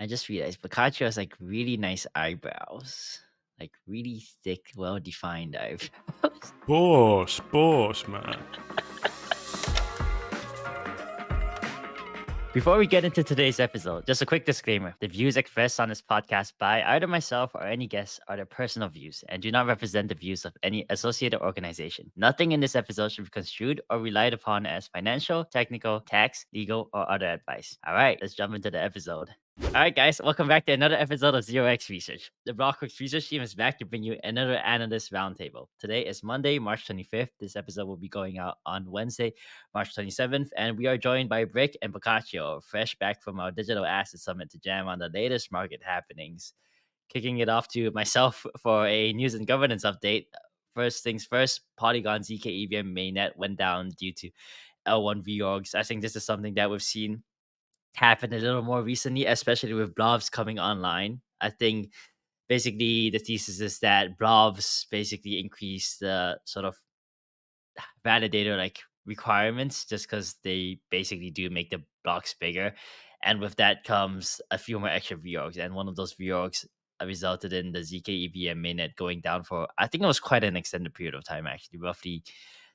I just realized Boccaccio has like really nice eyebrows. Like really thick, well defined eyebrows. Pause, man. Before we get into today's episode, just a quick disclaimer. The views expressed on this podcast by either myself or any guest are their personal views and do not represent the views of any associated organization. Nothing in this episode should be construed or relied upon as financial, technical, tax, legal, or other advice. All right, let's jump into the episode. All right, guys, welcome back to another episode of Zero X Research. The Blockworks research team is back to bring you another analyst roundtable. Today is Monday, March 25th. This episode will be going out on Wednesday, March 27th, and we are joined by Brick and Boccaccio, fresh back from our Digital Asset Summit to jam on the latest market happenings. Kicking it off to myself for a news and governance update. First things first, Polygon ZK EVM mainnet went down due to L1 reorgs. I think this is something that we've seen happen a little more recently, especially with blobs coming online. I think basically the thesis is that blobs basically increase the sort of validator like requirements just because they basically do make the blocks bigger. And with that comes a few more extra reorgs. And one of those reorgs resulted in the ZK EVM mainnet going down for, I think it was quite an extended period of time, actually, roughly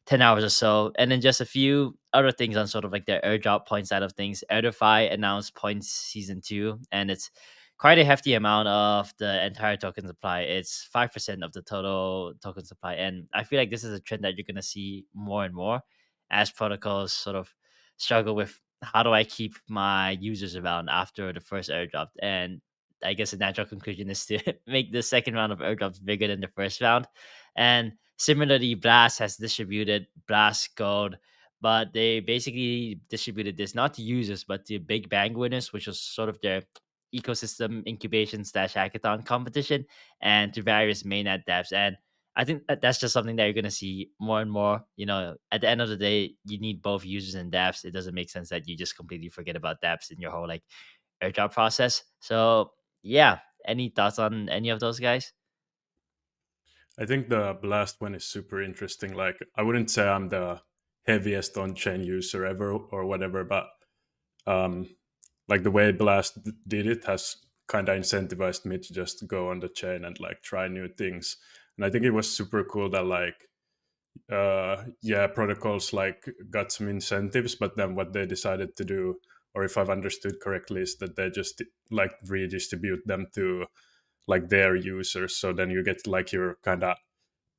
10 hours or so. And then just a few other things on sort of like the airdrop point side of things. Airdify announced points season 2, and it's quite a hefty amount of the entire token supply. It's 5% of the total token supply. And I feel like this is a trend that you're going to see more and more as protocols sort of struggle with how do I keep my users around after the first airdrop. And I guess the natural conclusion is to make the second round of airdrops bigger than the first round. And similarly, Blast has distributed Blast Gold, but they basically distributed this not to users, but to Big Bang winners, which was sort of their ecosystem incubation slash hackathon competition, and to various mainnet devs. And I think that's just something that you're going to see more and more. You know, at the end of the day, you need both users and devs. It doesn't make sense that you just completely forget about devs in your whole like airdrop process. So yeah, any thoughts on any of those guys? I think the Blast one is super interesting. Like, I wouldn't say I'm the heaviest on-chain user ever or whatever, but um, like the way did it has kind of incentivized me to just go on the chain and like try new things. And I think it was super cool that like yeah, protocols like got some incentives, but then what they decided to do, or if I've understood correctly, is that they just like redistribute them to like their users. So then you get like your kind of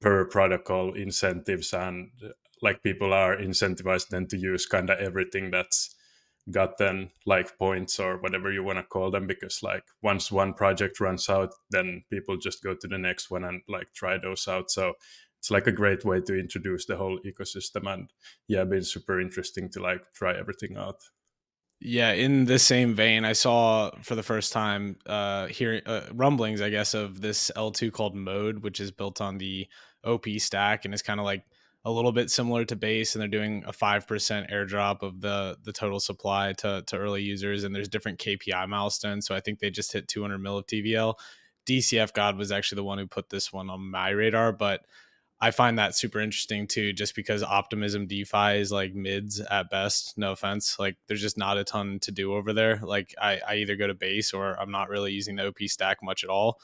per protocol incentives, and like people are incentivized then to use kind of everything that's gotten like points or whatever you want to call them, because like once one project runs out, then people just go to the next one and like try those out. So it's like a great way to introduce the whole ecosystem, and yeah, been super interesting to like try everything out. Yeah, in the same vein, I saw for the first time hearing rumblings, I guess, of this L2 called Mode, which is built on the OP stack and is kind of like a little bit similar to Base, and they're doing a 5% airdrop of the total supply to early users, and there's different KPI milestones. So I think they just hit 200 mil of TVL. DCF God was actually the one who put this one on my radar, but I find that super interesting too, just because optimism DeFi is like mids at best. No offense. Like there's just not a ton to do over there. Like I either go to base or I'm not really using the OP stack much at all.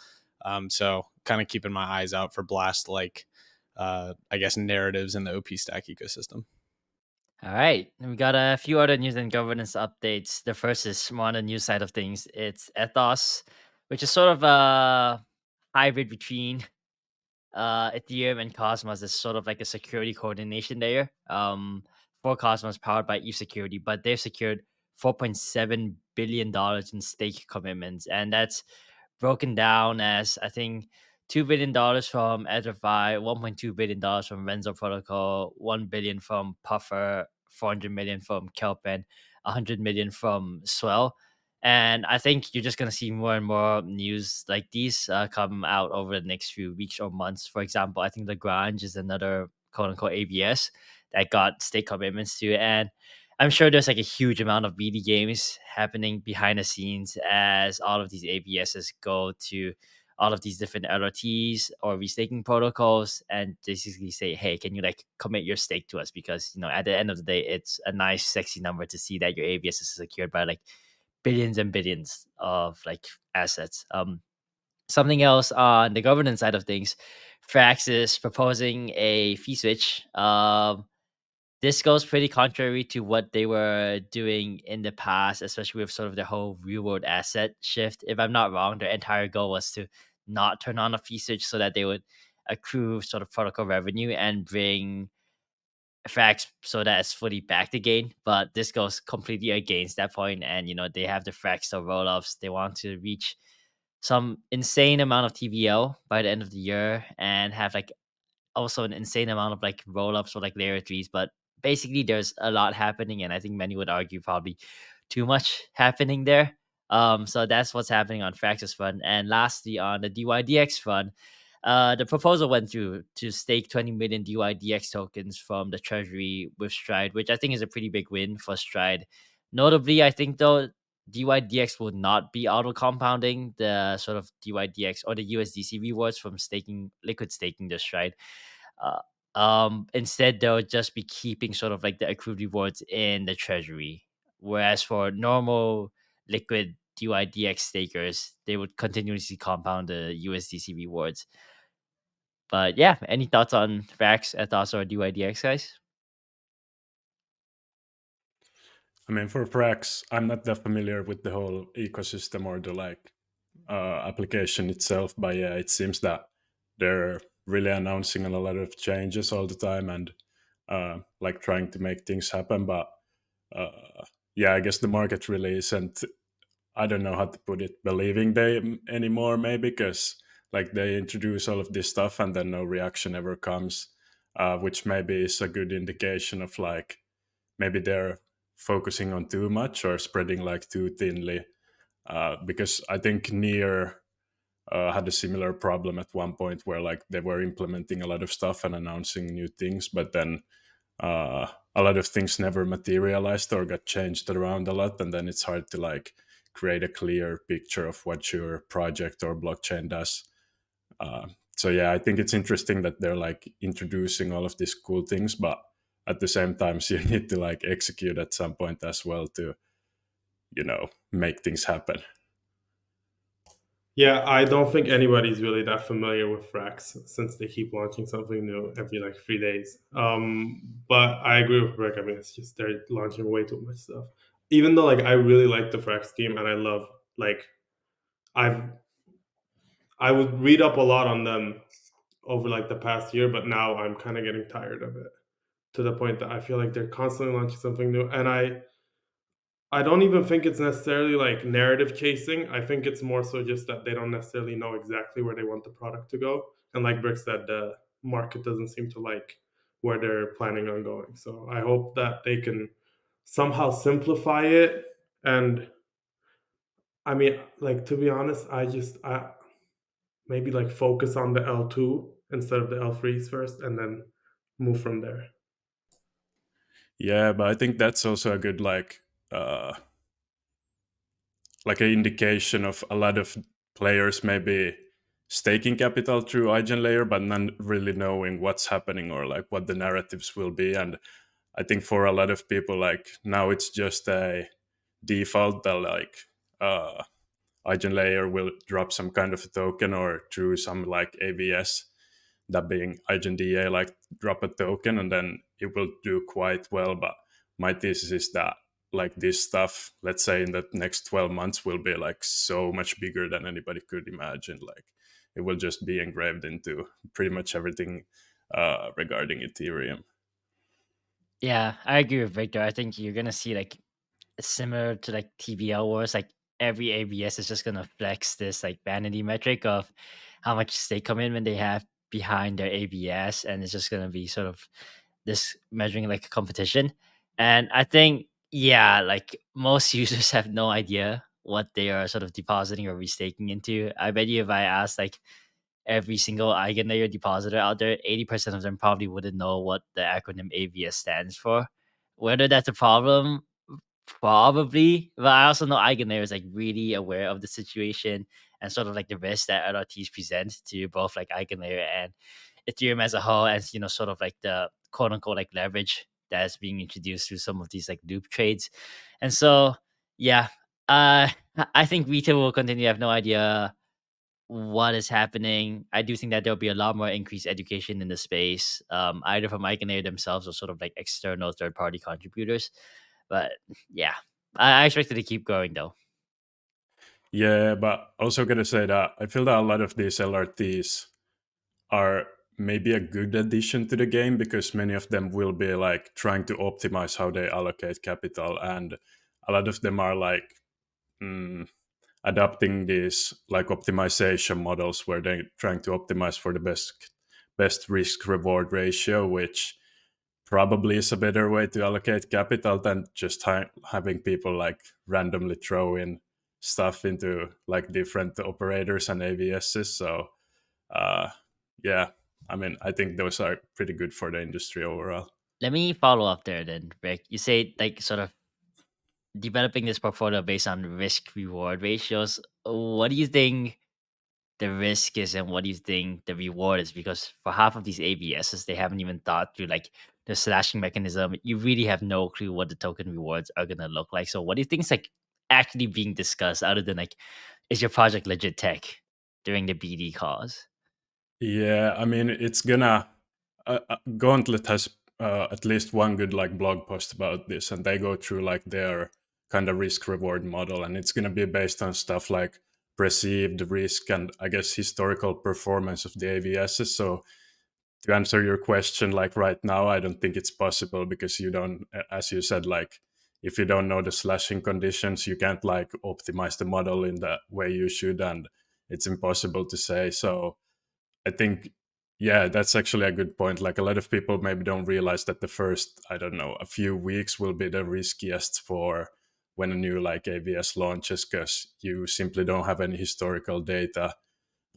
So kind of keeping my eyes out for blast like I guess narratives in the OP stack ecosystem. All right. We got a few other news and governance updates. The first is more on the news side of things. It's Ethos, which is sort of a hybrid between Ethereum and Cosmos. Is sort of like a security coordination layer for Cosmos powered by ETH security, but they've secured $4.7 billion in stake commitments. And that's broken down as I think $2 billion from Edify, $1.2 billion from Renzo Protocol, 1 billion from Puffer, 400 million from Kelpen, 100 million from Swell. And I think you're just gonna see more and more news like these come out over the next few weeks or months. For example, I think Lagrange is another quote unquote ABS that got stake commitments to, and I'm sure there's like a huge amount of BD games happening behind the scenes as all of these ABSs go to all of these different LRTs or restaking protocols and basically say, hey, can you like commit your stake to us? Because, you know, at the end of the day, it's a nice, sexy number to see that your ABS is secured by like billions and billions of like assets. Something else on the governance side of things, Frax is proposing a fee switch. This goes pretty contrary to what they were doing in the past, especially with sort of the whole real world asset shift. If I'm not wrong, their entire goal was to not turn on a fee switch so that they would accrue sort of protocol revenue and bring Frax so that it's fully backed again. But this goes completely against that point. And, they have the Fraxel rollups. They want to reach some insane amount of TVL by the end of the year and have like also an insane amount of like roll-ups for like layer threes, but basically there's a lot happening, and I think many would argue probably too much happening there. So that's what's happening on Frax's front. And lastly, on the dYdX front, the proposal went through to stake 20 million dYdX tokens from the treasury with Stride, which I think is a pretty big win for Stride. Notably, I think though dYdX will not be auto compounding the sort of dYdX or the USDC rewards from staking liquid staking the Stride. Instead, they'll just be keeping sort of like the accrued rewards in the treasury. Whereas for normal liquid dYdX stakers, they would continuously compound the USDC rewards. But yeah, any thoughts on Frax, Ethos, or dYdX, guys? I mean, for Frax, I'm not that familiar with the whole ecosystem or the like application itself, but yeah, it seems that they're really announcing a lot of changes all the time and like trying to make things happen. But yeah, I guess the market really isn't, I don't know how to put it, believing them anymore, maybe, because like they introduce all of this stuff and then no reaction ever comes, which maybe is a good indication of like maybe they're focusing on too much or spreading like too thinly. Because I think Near had a similar problem at one point where like they were implementing a lot of stuff and announcing new things, but then a lot of things never materialized or got changed around a lot, and then it's hard to like create a clear picture of what your project or blockchain does. So yeah, I think it's interesting that they're like introducing all of these cool things, but at the same time, so you need to like execute at some point as well to, make things happen. Yeah, I don't think anybody's really that familiar with Frax since they keep launching something new every like 3 days. But I agree with Rick. I mean, it's just they're launching way too much stuff. Even though like I really like the Frax scheme and I love like I've I would read up a lot on them over like the past year, but now I'm kind of getting tired of it to the point that I feel like they're constantly launching something new, and I don't even think it's necessarily like narrative chasing. I think it's more so just that they don't necessarily know exactly where they want the product to go. And like Brick said, the market doesn't seem to like where they're planning on going. So I hope that they can somehow simplify it. And I mean, like to be honest, I maybe like focus on the L2 instead of the L3s first and then move from there. Yeah, but I think that's also a good like an indication of a lot of players maybe staking capital through Eigenlayer, but not really knowing what's happening or like what the narratives will be. And I think for a lot of people, like now it's just a default that like Eigenlayer will drop some kind of a token or through some like AVS, that being EigenDA, like drop a token and then it will do quite well. But my thesis is that like this stuff, let's say in the next 12 months, will be like so much bigger than anybody could imagine. Like it will just be engraved into pretty much everything regarding Ethereum. Yeah, I agree with Victor. I think you're gonna see like similar to like TVL wars, like every ABS is just gonna flex this like vanity metric of how much they come in when they have behind their ABS, and it's just gonna be sort of this measuring like a competition. And I think, yeah, like most users have no idea what they are sort of depositing or restaking into. I bet you if I asked like every single eigenlayer depositor out there, 80% of them probably wouldn't know what the acronym ABS stands for. Whether that's a problem, probably, but I also know Eigenlayer is like really aware of the situation and sort of like the risk that LRTs present to both like Eigenlayer and Ethereum as a whole, and sort of like the quote unquote like leverage that's being introduced through some of these like loop trades. And so, yeah, I think retail will continue. I have no idea what is happening. I do think that there'll be a lot more increased education in the space, either from Icon themselves or sort of like external third-party contributors. But yeah, I expect it to keep growing though. Yeah, but also gonna say that I feel that a lot of these LRTs are maybe a good addition to the game because many of them will be like trying to optimize how they allocate capital, and a lot of them are like adapting these like optimization models where they're trying to optimize for the best risk reward ratio, which probably is a better way to allocate capital than just having people like randomly throw in stuff into like different operators and AVSs. So yeah, I mean, I think those are pretty good for the industry overall. Let me follow up there then, Rick. You say like sort of developing this portfolio based on risk reward ratios. What do you think the risk is and what do you think the reward is? Because for half of these ABSs, they haven't even thought through like the slashing mechanism. You really have no clue what the token rewards are gonna look like. So what do you think is like actually being discussed other than like, is your project legit tech during the BD calls? Yeah, I mean, it's gonna Gauntlet has at least one good like blog post about this, and they go through like their kind of risk reward model, and it's gonna be based on stuff like perceived risk and I guess historical performance of the AVSs. So to answer your question, like right now, I don't think it's possible because you don't, as you said, like if you don't know the slashing conditions, you can't like optimize the model in the way you should, and it's impossible to say. So I think, yeah, that's actually a good point. Like a lot of people maybe don't realize that the first, I don't know, a few weeks will be the riskiest for when a new like AVS launches because you simply don't have any historical data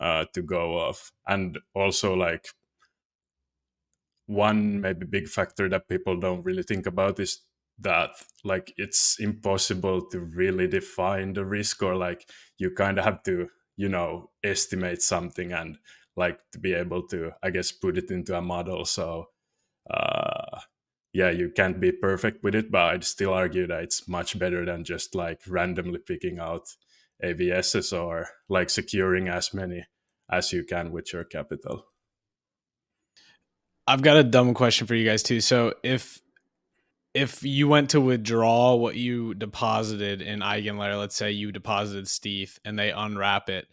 to go off. And also like one maybe big factor that people don't really think about is that like it's impossible to really define the risk, or like you kind of have to, you know, estimate something and like to be able to, I guess, put it into a model. So yeah, you can't be perfect with it, but I'd still argue that it's much better than just like randomly picking out AVSs or like securing as many as you can with your capital. I've got a dumb question for you guys too. So if you went to withdraw what you deposited in Eigenlayer, let's say you deposited Steth and they unwrap it,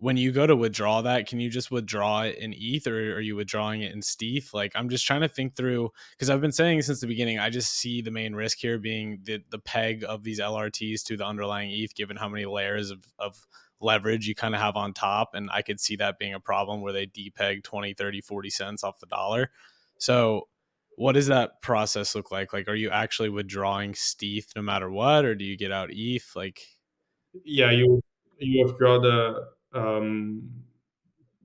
when you go to withdraw that, can you just withdraw it in ETH, or are you withdrawing it in Steth? Like, I'm just trying to think through, because I've been saying since the beginning, I just see the main risk here being the peg of these LRTs to the underlying ETH, given how many layers of leverage you kind of have on top. And I could see that being a problem where they depeg 20, 30, 40 cents off the dollar. So what does that process look like? Like, are you actually withdrawing Steth no matter what, or do you get out ETH? Like, Yeah, you withdraw the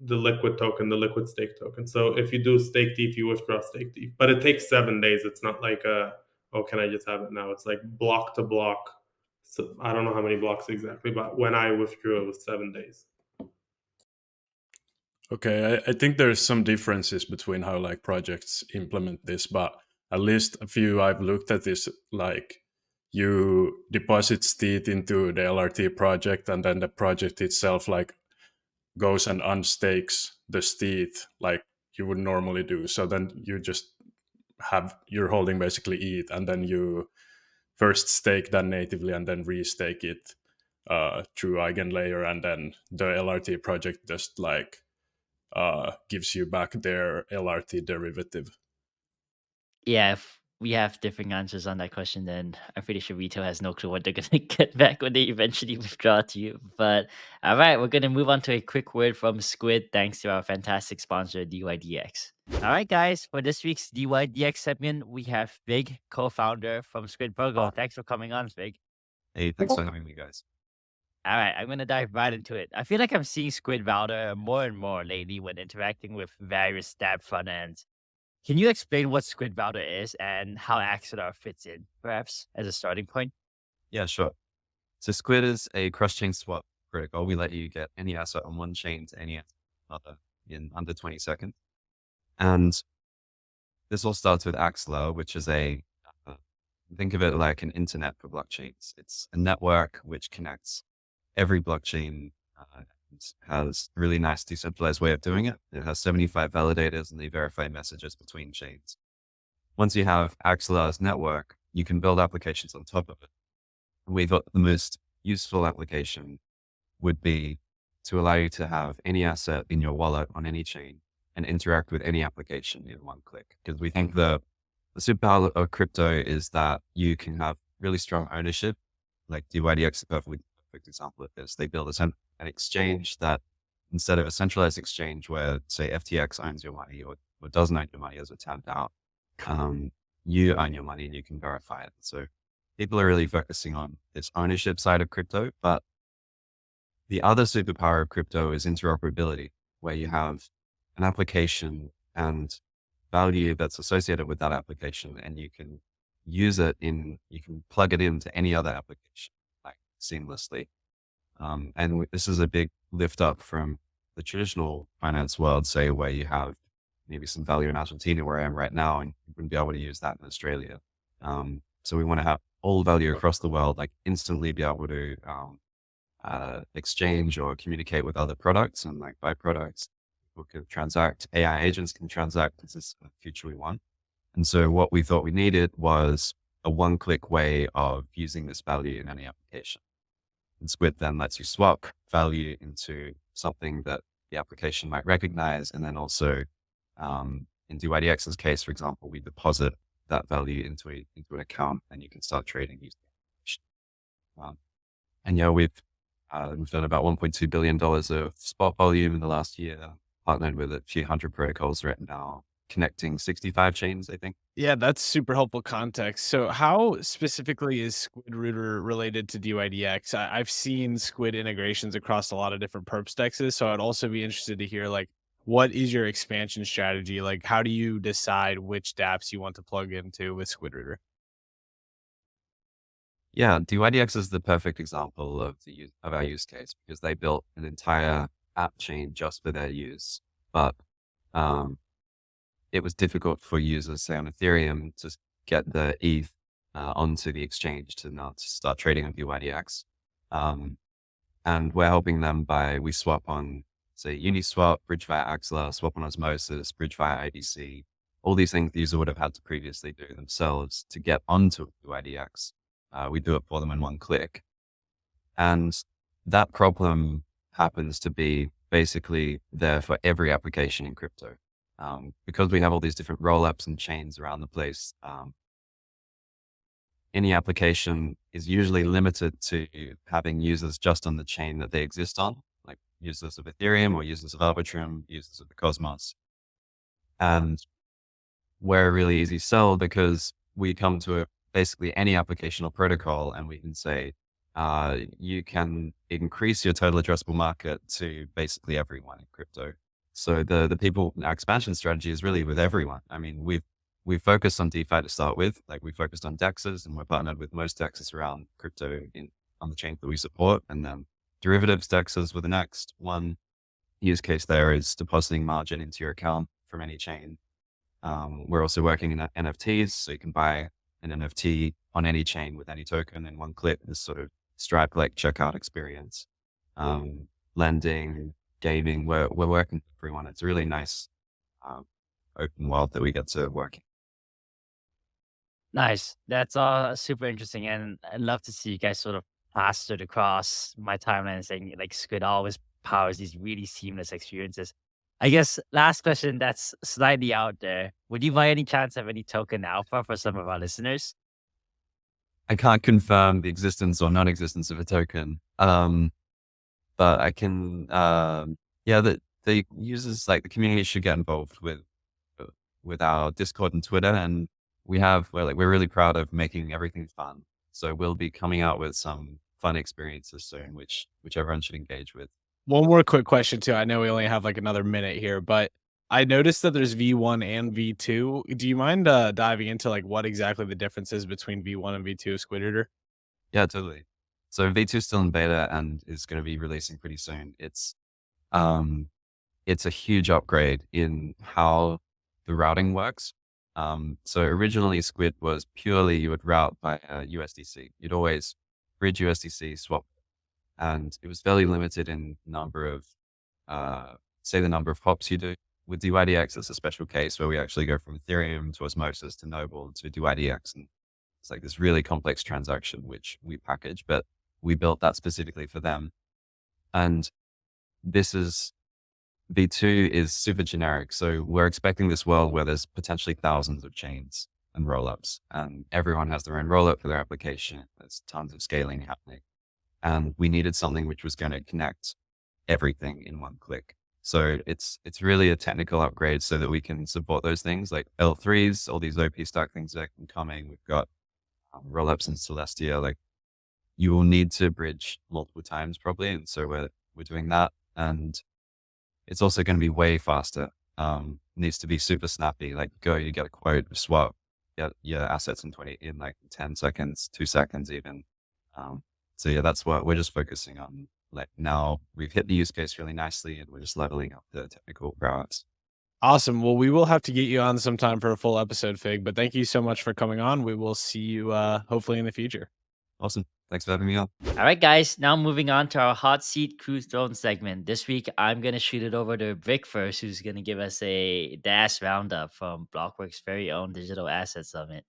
liquid token, the liquid stake token. So if you do stake ETH, you withdraw stake ETH, but it takes 7 days. It's not like oh, can I just have it now? It's like block to block. So I don't know how many blocks exactly, but when I withdrew, it was 7 days. Okay, I think there's some differences between how like projects implement this, but at least a few I've looked at is like you deposit Steth into the LRT project, and then the project itself like goes and unstakes the Steth like you would normally do. So then you just you're holding basically ETH, and then you first stake that natively and then restake it through Eigenlayer, and then the LRT project just like gives you back their LRT derivative. Yeah, if we have different answers on that question, then I'm pretty sure retail has no clue what they're gonna get back when they eventually withdraw to you. But all right, we're gonna move on to a quick word from Squid, thanks to our fantastic sponsor, dYdX. All right, guys, for this week's dYdX segment, we have Big, co-founder from Squid Virgo. Thanks for coming on, Big. Hey, thanks for having me, guys. All right, I'm gonna dive right into it. I feel like I'm seeing Squid Router more and more lately when interacting with various stab front ends. Can you explain what Squid Router is and how Axelar fits in, perhaps, as a starting point? Yeah, sure. So Squid is a cross-chain swap protocol. We let you get any asset on one chain to any asset on another in under 20 seconds. And this all starts with Axelar, which is a think of it like an internet for blockchains. It's a network which connects every blockchain, and has a really nice decentralized way of doing it. It has 75 validators and they verify messages between chains. Once you have Axelar's network, you can build applications on top of it. And we thought the most useful application would be to allow you to have any asset in your wallet on any chain and interact with any application in one click. Because we think the superpower of crypto is that you can have really strong ownership. Like dYdX is a perfect example of this. They build an exchange that, instead of a centralized exchange where, say, FTX owns your money or doesn't own your money, as it turned out, you own your money and you can verify it. So people are really focusing on this ownership side of crypto, but the other superpower of crypto is interoperability, where you have an application and value that's associated with that application, and you can use it you can plug it into any other application, like seamlessly. This is a big lift up from the traditional finance world, say, where you have maybe some value in Argentina, where I am right now, and you wouldn't be able to use that in Australia. So we want to have all value across the world, like instantly be able to exchange or communicate with other products and like buy products. People can transact, AI agents can transact. This is the future we want. And so what we thought we needed was a one-click way of using this value in any application. And Squid then lets you swap value into something that the application might recognize. And then also, in dYdX's case, for example, we deposit that value into an account and you can start trading using it. And yeah, we've done about $1.2 billion of spot volume in the last year, partnered with a few hundred protocols right now, connecting 65 chains, I think. Yeah, that's super helpful context. So how specifically is Squid Router related to dYdX? I've seen Squid integrations across a lot of different perps dexes. So I'd also be interested to hear, like, what is your expansion strategy? Like, how do you decide which dApps you want to plug into with Squid Router? Yeah, dYdX is the perfect example of our use case, because they built an entire app chain just for their use. But it was difficult for users, say on Ethereum, to get the ETH onto the exchange to start trading on dYdX. And we're helping them we swap on, say, Uniswap, bridge via Axelar, swap on Osmosis, bridge via IBC. All these things the user would have had to previously do themselves to get onto dYdX. We do it for them in one click. And that problem happens to be basically there for every application in crypto. Because we have all these different rollups and chains around the place, any application is usually limited to having users just on the chain that they exist on, like users of Ethereum or users of Arbitrum, users of the Cosmos. And we're a really easy sell because we come to basically any application or protocol and we can say, you can increase your total addressable market to basically everyone in crypto. So our expansion strategy is really with everyone. I mean, we've focused on DeFi to start with, like we focused on DEXs, and we're partnered with most DEXs around crypto on the chain that we support. And then derivatives DEXs were the next one. Use case there is depositing margin into your account from any chain. We're also working in NFTs, so you can buy an NFT on any chain with any token in one click, this sort of Stripe-like checkout experience. Lending, gaming, we're working with everyone. It's a really nice open world that we get to work in. Nice. That's all super interesting. And I'd love to see you guys sort of plastered across my timeline saying like Squid always powers these really seamless experiences. I guess last question that's slightly out there. Would you by any chance have any token alpha for some of our listeners? I can't confirm the existence or non-existence of a token. But I can, that the users, like the community, should get involved with our Discord and Twitter. And we're really proud of making everything fun. So we'll be coming out with some fun experiences soon, which everyone should engage with. One more quick question too. I know we only have like another minute here, but I noticed that there's V1 and V2. Do you mind diving into like what exactly the difference is between V1 and V2 of Squid Router? Yeah, totally. So V2 is still in beta and is going to be releasing pretty soon. It's a huge upgrade in how the routing works. So originally Squid was purely you would route by USDC. You'd always bridge USDC, swap, and it was fairly limited in number of, say the number of hops you do. With dYdX, it's a special case where we actually go from Ethereum to Osmosis to Noble to dYdX, and it's like this really complex transaction which we package, but we built that specifically for them. And this is V2 is super generic. So we're expecting this world where there's potentially thousands of chains and rollups, and everyone has their own rollup for their application. There's tons of scaling happening. And we needed something which was going to connect everything in one click. So it's really a technical upgrade so that we can support those things like L3s, all these OP stack things that are coming. We've got rollups in Celestia. Like you will need to bridge multiple times probably. And so we're doing that. And it's also going to be way faster. Needs to be super snappy. Like you get a quote, swap, get your assets in like 10 seconds, 2 seconds even. So yeah, that's what we're just focusing on. Like now we've hit the use case really nicely and we're just leveling up the technical prowess. Awesome. Well, we will have to get you on sometime for a full episode, Fig, but thank you so much for coming on. We will see you hopefully in the future. Awesome. Thanks for having me on. All right, guys. Now moving on to our hot seat crew throne segment. This week, I'm gonna shoot it over to Vic first, who's gonna give us a DAS roundup from Blockworks' very own Digital Asset Summit.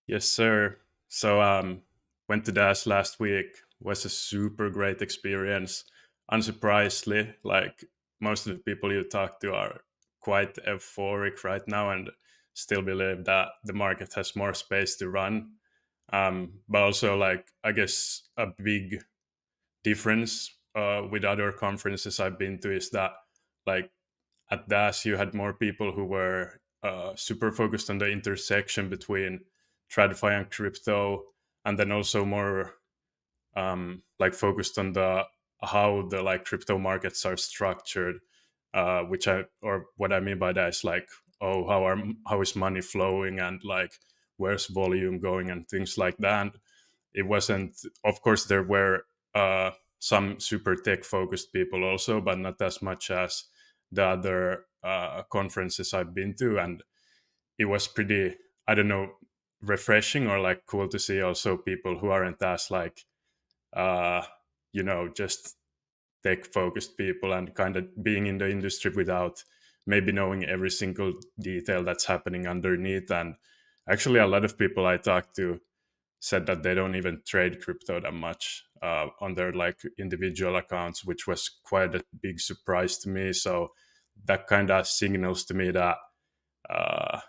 Yes, sir. So went to DAS last week. Was a super great experience. Unsurprisingly, like most of the people you talk to are quite euphoric right now and still believe that the market has more space to run. But also, like, I guess a big difference with other conferences I've been to is that, like, at DAS, you had more people who were super focused on the intersection between TradFi and crypto, and then also more like focused on the how the like crypto markets are structured. What I mean by that is like, oh, how is money flowing and like where's volume going and things like that. And it wasn't, of course, there were some super tech focused people also, but not as much as the other conferences I've been to. And it was pretty, I don't know, refreshing or like cool to see also people who aren't as like, just tech focused people and kind of being in the industry without maybe knowing every single detail that's happening underneath. And actually, a lot of people I talked to said that they don't even trade crypto that much on their like individual accounts, which was quite a big surprise to me. So that kind of signals to me that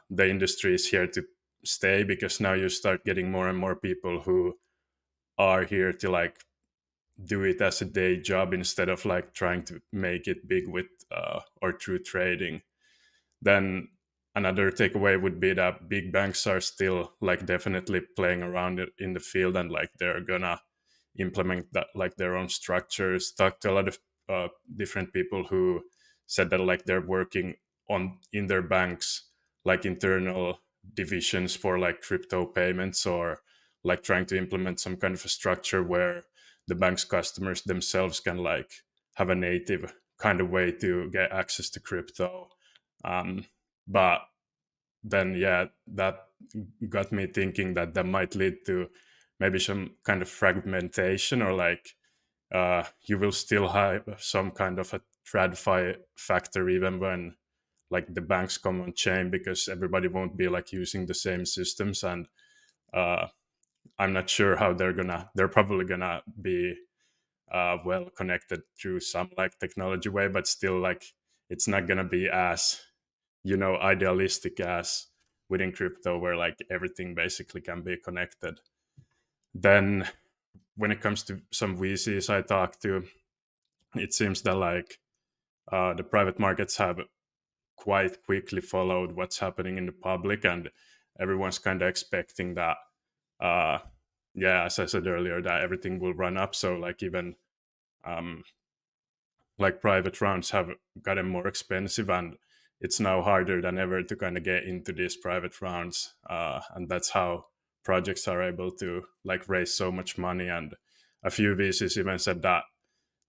the industry is here to stay, because now you start getting more and more people who are here to like do it as a day job instead of like trying to make it big with or through trading. Then another takeaway would be that big banks are still like definitely playing around in the field, and like they're gonna implement that like their own structures. Talked to a lot of different people who said that like they're working on in their banks like internal divisions for like crypto payments, or like trying to implement some kind of a structure where the bank's customers themselves can like have a native kind of way to get access to crypto. But then, yeah, that got me thinking that that might lead to maybe some kind of fragmentation, or like you will still have some kind of a TradFi factor even when like the banks come on chain, because everybody won't be like using the same systems. And I'm not sure how they're probably gonna be well connected through some like technology way, but still like it's not gonna be as idealistic as within crypto, where like everything basically can be connected. Then when it comes to some VCs I talked to, it seems that like the private markets have quite quickly followed what's happening in the public, and everyone's kind of expecting that as I said earlier, that everything will run up. So like even like private rounds have gotten more expensive, and it's now harder than ever to kind of get into these private rounds, and that's how projects are able to like raise so much money. And a few VCs even said that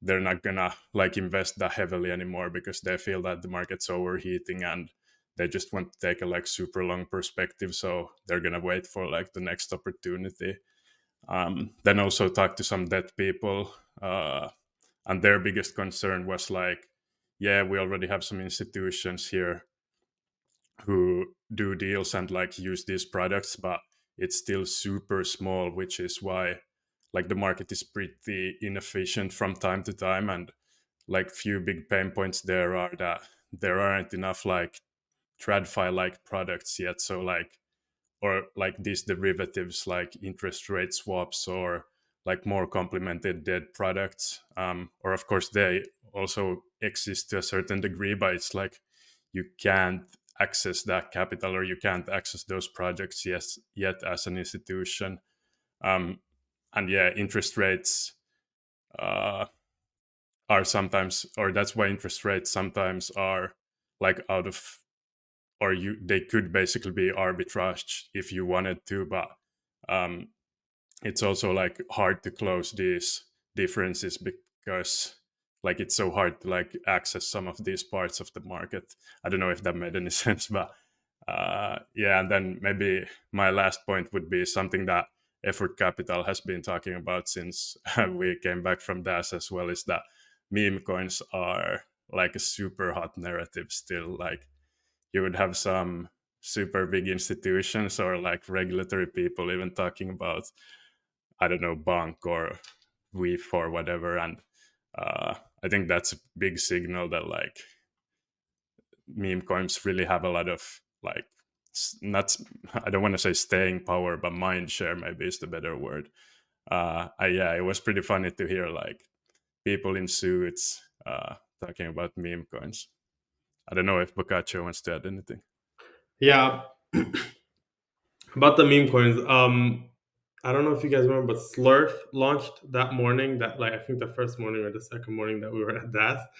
they're not gonna like invest that heavily anymore because they feel that the market's overheating and they just want to take a like super long perspective, so they're gonna wait for like the next opportunity. Then also talk to some debt people, and their biggest concern was like, yeah, we already have some institutions here who do deals and like use these products, but it's still super small, which is why like the market is pretty inefficient from time to time. And like few big pain points there are that there aren't enough like TradFi like products yet. So like, or like these derivatives like interest rate swaps or like more complemented debt products, or of course they also exist to a certain degree, but it's like you can't access that capital or you can't access those projects yet as an institution. And yeah, interest rates uh, are sometimes, or that's why interest rates sometimes are like out of, or you they could basically be arbitraged if you wanted to, but um, it's also like hard to close these differences because like it's so hard to like access some of these parts of the market. I don't know if that made any sense, but yeah. And then maybe my last point would be something that Effort Capital has been talking about since we came back from DAS as well, is that meme coins are like a super hot narrative still. Like you would have some super big institutions or like regulatory people even talking about, I don't know, bank or WEEF or whatever. And I think that's a big signal that like meme coins really have a lot of like not, I don't want to say staying power, but mind share maybe is the better word. Yeah, it was pretty funny to hear like people in suits talking about meme coins. I don't know if Boccaccio wants to add anything. Yeah. About the meme coins, I don't know if you guys remember, but Slurf launched that morning. That like I think the first morning or the second morning that we were at that,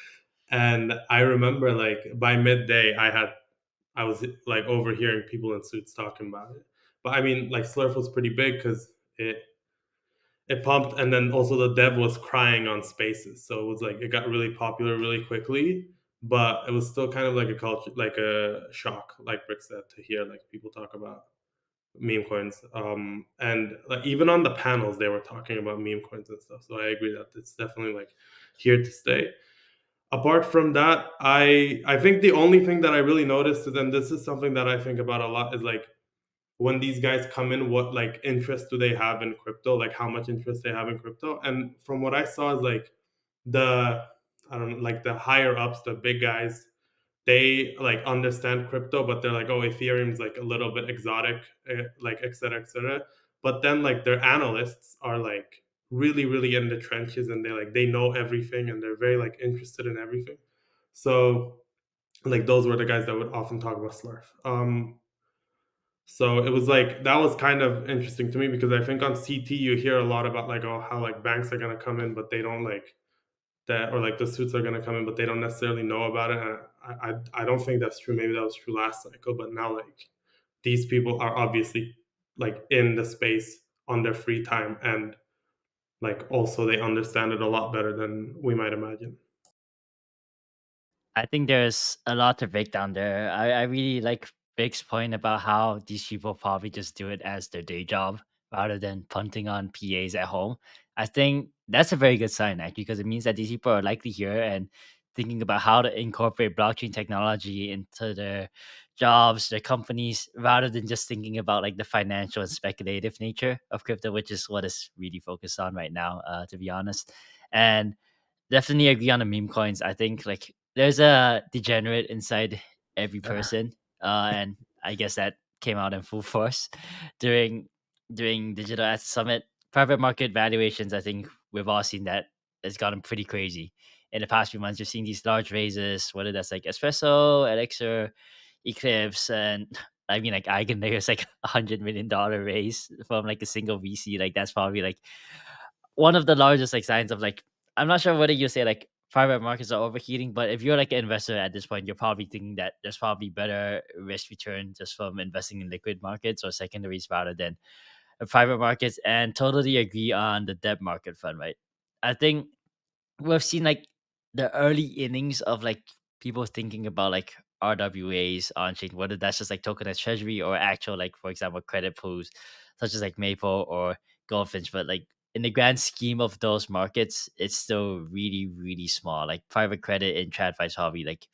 and I remember like by midday I was like overhearing people in suits talking about it. But I mean, like Slurf was pretty big because it pumped, and then also the dev was crying on Spaces, so it was like it got really popular really quickly. But it was still kind of like a culture, like a shock, like Rick said, to hear like people talk about meme coins. And like even on the panels they were talking about meme coins and stuff, so I agree that it's definitely like here to stay. Apart from that, I think the only thing that I really noticed is, and this is something that I think about a lot, is like when these guys come in, what like interest do they have in crypto, like how much interest they have in crypto. And from what I saw is like the, I don't know, like the higher ups, the big guys, they like understand crypto, but they're like, oh, Ethereum's like a little bit exotic, like et cetera, et cetera. But then like their analysts are like really, really in the trenches, and they know everything, and they're very like interested in everything. So like those were the guys that would often talk about Slurf. So it was like that was kind of interesting to me, because I think on CT you hear a lot about like, oh, how like banks are gonna come in, but they don't like that, or like the suits are gonna come in, but they don't necessarily know about it. And I don't think that's true. Maybe that was true last cycle, but now like these people are obviously like in the space on their free time, and like also they understand it a lot better than we might imagine. I think there's a lot to break down there. I really like Vic's point about how these people probably just do it as their day job rather than punting on PAs at home. I think that's a very good sign, actually, because it means that these people are likely here and thinking about how to incorporate blockchain technology into their jobs, their companies, rather than just thinking about like the financial and speculative nature of crypto, which is what is really focused on right now, to be honest. And definitely agree on the meme coins. I think like there's a degenerate inside every person, and I guess that came out in full force during Digital Asset Summit. Private market valuations, I think we've all seen that it's gotten pretty crazy in the past few months. You're seeing these large raises, whether that's like Espresso, Elixir, Eclipse, and I mean like Eigenlayer's like $100 million raise from like a single VC. Like that's probably like one of the largest like signs of like, I'm not sure whether you say like private markets are overheating, but if you're like an investor at this point, you're probably thinking that there's probably better risk return just from investing in liquid markets or secondaries rather than private markets. And totally agree on the debt market fund, right? I think we've seen like the early innings of like people thinking about like RWAs on chain, whether that's just like tokenized treasury or actual, like, for example, credit pools such as like Maple or Goldfinch. But like in the grand scheme of those markets, it's still really, really small. Like private credit in TradFi is probably like,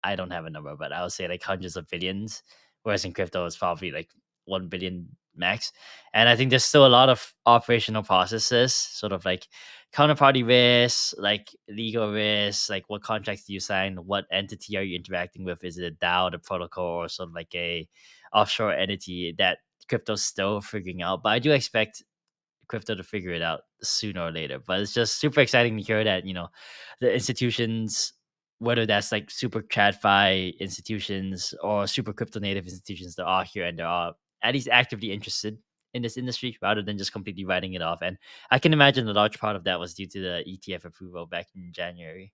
I don't have a number, but I would say like hundreds of billions. Whereas in crypto, it's probably like 1 billion max. And I think there's still a lot of operational processes, sort of like counterparty risks, like legal risks, like what contracts do you sign, what entity are you interacting with? Is it a DAO, the protocol, or sort of like a offshore entity that crypto's still figuring out? But I do expect crypto to figure it out sooner or later. But it's just super exciting to hear that, the institutions, whether that's like super TradFi institutions or super crypto native institutions, they're all here and they're all at least actively interested in this industry rather than just completely writing it off. And I can imagine a large part of that was due to the ETF approval back in January.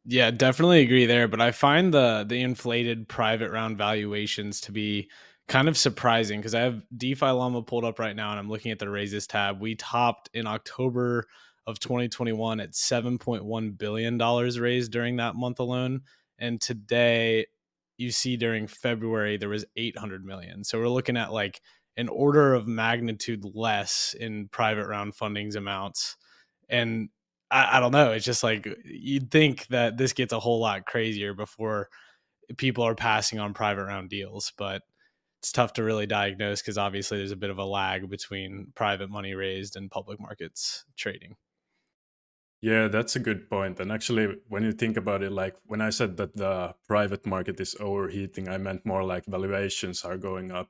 Yeah, definitely agree there. But I find the inflated private round valuations to be kind of surprising because I have DeFi Llama pulled up right now and I'm looking at the raises tab. We topped in October of 2021 at $7.1 billion raised during that month alone. And today you see during February there was 800 million. So we're looking at like an order of magnitude less in private round fundings amounts. And I don't know. It's just like you'd think that this gets a whole lot crazier before people are passing on private round deals, but it's tough to really diagnose because obviously there's a bit of a lag between private money raised and public markets trading. Yeah, that's a good point. And actually, when you think about it, like when I said that the private market is overheating, I meant more like valuations are going up,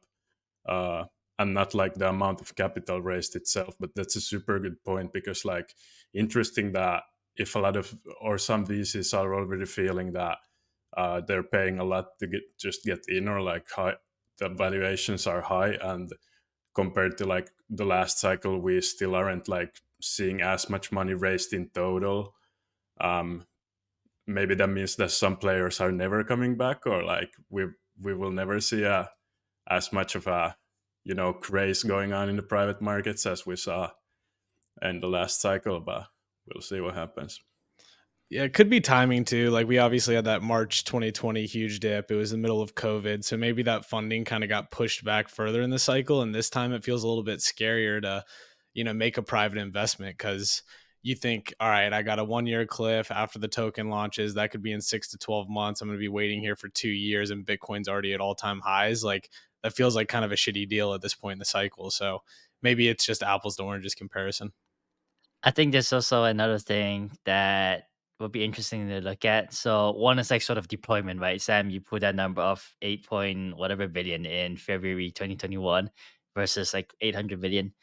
uh, and not like the amount of capital raised itself. But that's a super good point because, like, interesting that if a lot of or some VCs are already feeling that they're paying a lot to get in, or like the valuations are high, and compared to like the last cycle, we still aren't like seeing as much money raised in total. um Maybe that means that some players are never coming back, or like we will never see as much of a craze going on in the private markets as we saw in the last cycle, but we'll see what happens. Yeah, it could be timing too. Like we obviously had that March 2020 huge dip. It was the middle of COVID. So maybe that funding kind of got pushed back further in the cycle. And this time it feels a little bit scarier to, make a private investment because you think, all right, I got a 1 year cliff after the token launches. That could be in 6 to 12 months. I'm going to be waiting here for 2 years and Bitcoin's already at all time highs. Like that feels like kind of a shitty deal at this point in the cycle. So maybe it's just apples to oranges comparison. I think there's also another thing that would be interesting to look at. So one is like sort of deployment, right? Sam, you put that number of 8 point whatever billion in February 2021 versus like 800 billion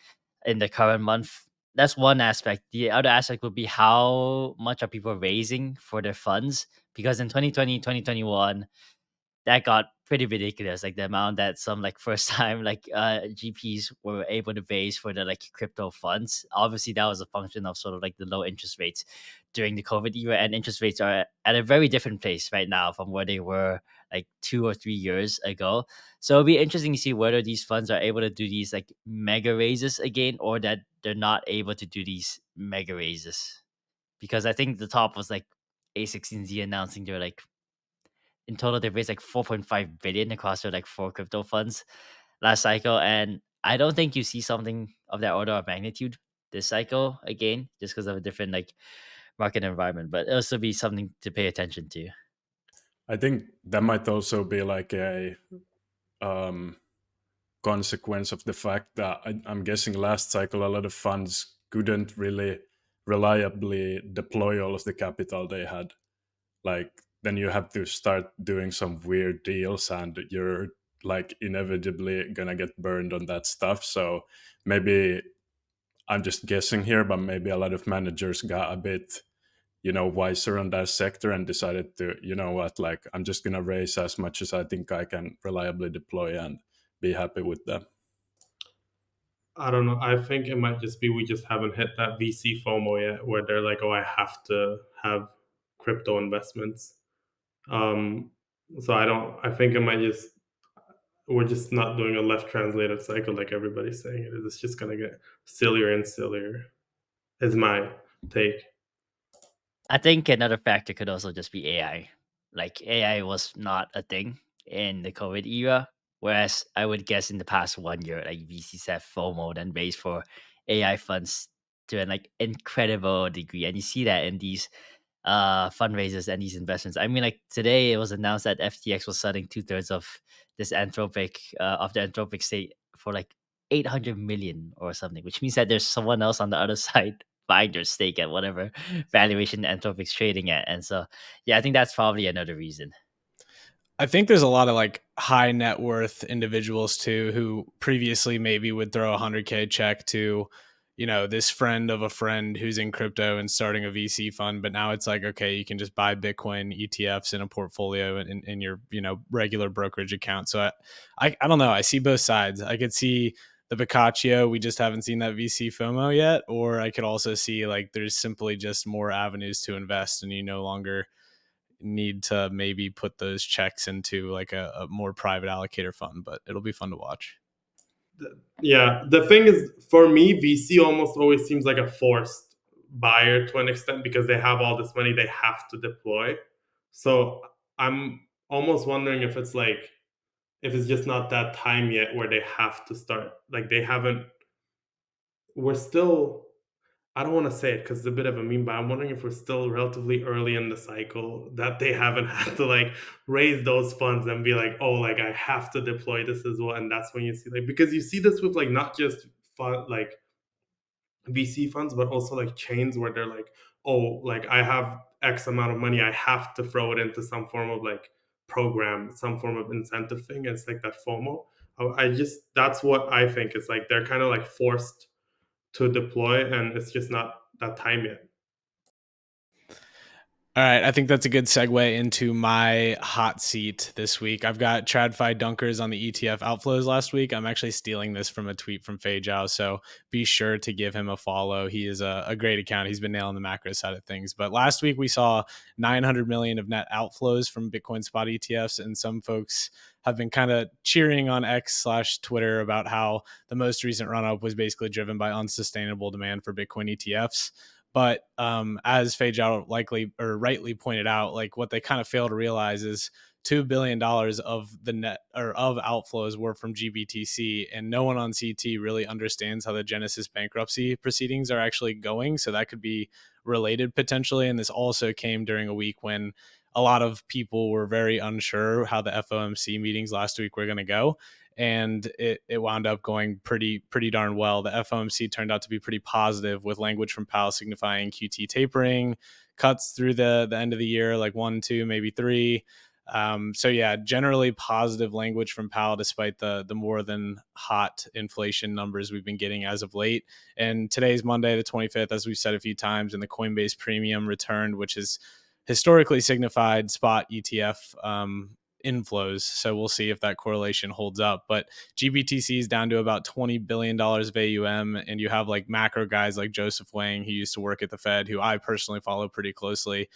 in the current month. That's one aspect. The other aspect would be how much are people raising for their funds? Because in 2020, 2021, that got pretty ridiculous. Like the amount that some like first time like GPs were able to raise for the like crypto funds. Obviously, that was a function of sort of like the low interest rates during the COVID era, and interest rates are at a very different place right now from where they were like 2 or 3 years ago. So it'll be interesting to see whether these funds are able to do these like mega raises again, or that they're not able to do these mega raises. Because I think the top was like A16Z announcing they're like in total they've raised like 4.5 billion across their like 4 crypto funds last cycle, and I don't think you see something of that order of magnitude this cycle again, just because of a different like market environment. But it'll still be something to pay attention to. I think that might also be like a um consequence of the fact that I'm guessing last cycle a lot of funds couldn't really reliably deploy all of the capital they had. Like then you have to start doing some weird deals, and you're like inevitably gonna get burned on that stuff. So maybe I'm just guessing here, but maybe a lot of managers got a bit wiser on that sector and decided to, what, like I'm just gonna raise as much as I think I can reliably deploy and be happy with that. I don't know. I think it might just be we just haven't hit that VC FOMO yet, where they're like, "Oh, I have to have crypto investments." So I don't. I think it might just we're just not doing a left translated cycle like everybody's saying it is. It's just gonna get sillier and sillier. Is my take. I think another factor could also just be AI. like AI was not a thing in the COVID era. Whereas I would guess in the past 1 year, like VCs have FOMO and raised for AI funds to an like incredible degree. And you see that in these fundraisers and these investments. I mean, like today it was announced that FTX was selling 2/3 of this the Anthropic state for like 800 million or something, which means that there's someone else on the other side buying their stake at whatever valuation Anthropic's trading at. And so, yeah, I think that's probably another reason. I think there's a lot of like high net worth individuals too who previously maybe would throw a 100K check to, you know, this friend of a friend who's in crypto and starting a VC fund. But now it's like, okay, you can just buy Bitcoin ETFs in a portfolio in your, you know, regular brokerage account. So I don't know. I see both sides. I could see the Boccaccio. We just haven't seen that VC FOMO yet. Or I could also see like there's simply just more avenues to invest and you no longer need to maybe put those checks into like a more private allocator fund, but it'll be fun to watch. Yeah, the thing is, for me, VC almost always seems like a forced buyer to an extent because they have all this money they have to deploy. So I'm almost wondering if it's like, if it's just not that time yet where they have to start. Like they haven't, we're still, I don't want to say it because it's a bit of a meme, but I'm wondering if we're still relatively early in the cycle that they haven't had to like raise those funds and be like, oh, like I have to deploy this as well. And that's when you see like, because you see this with like not just fund, like VC funds, but also like chains where they're like, oh, like I have X amount of money, I have to throw it into some form of like program, some form of incentive thing. It's like that FOMO. I just, that's what I think. It's like they're kind of like forced to deploy and it's just not that time yet. All right, I think that's a good segue into my hot seat this week. I've got TradFi dunkers on the ETF outflows last week. I'm actually stealing this from a tweet from Fei Zhao, so be sure to give him a follow. He is a great account. He's been nailing the macro side of things. But last week we saw 900 million of net outflows from Bitcoin spot ETFs, and some folks have been kind of cheering on X/Twitter about how the most recent run up was basically driven by unsustainable demand for Bitcoin ETFs. But as Fei Zhao likely or rightly pointed out, like what they kind of fail to realize is $2 billion of the net or of outflows were from GBTC, and no one on CT really understands how the Genesis bankruptcy proceedings are actually going. So that could be related potentially. And this also came during a week when a lot of people were very unsure how the FOMC meetings last week were going to go. And it wound up going pretty darn well. The FOMC turned out to be pretty positive, with language from Powell signifying QT tapering, cuts through the end of the year, like 1, 2, maybe 3. So yeah, generally positive language from Powell, despite the more than hot inflation numbers we've been getting as of late. And today's Monday, the 25th, as we've said a few times, and the Coinbase premium returned, which is historically signified spot ETF inflows. So we'll see if that correlation holds up. But GBTC is down to about $20 billion of AUM. And you have like macro guys like Joseph Wang, who used to work at the Fed, who I personally follow pretty closely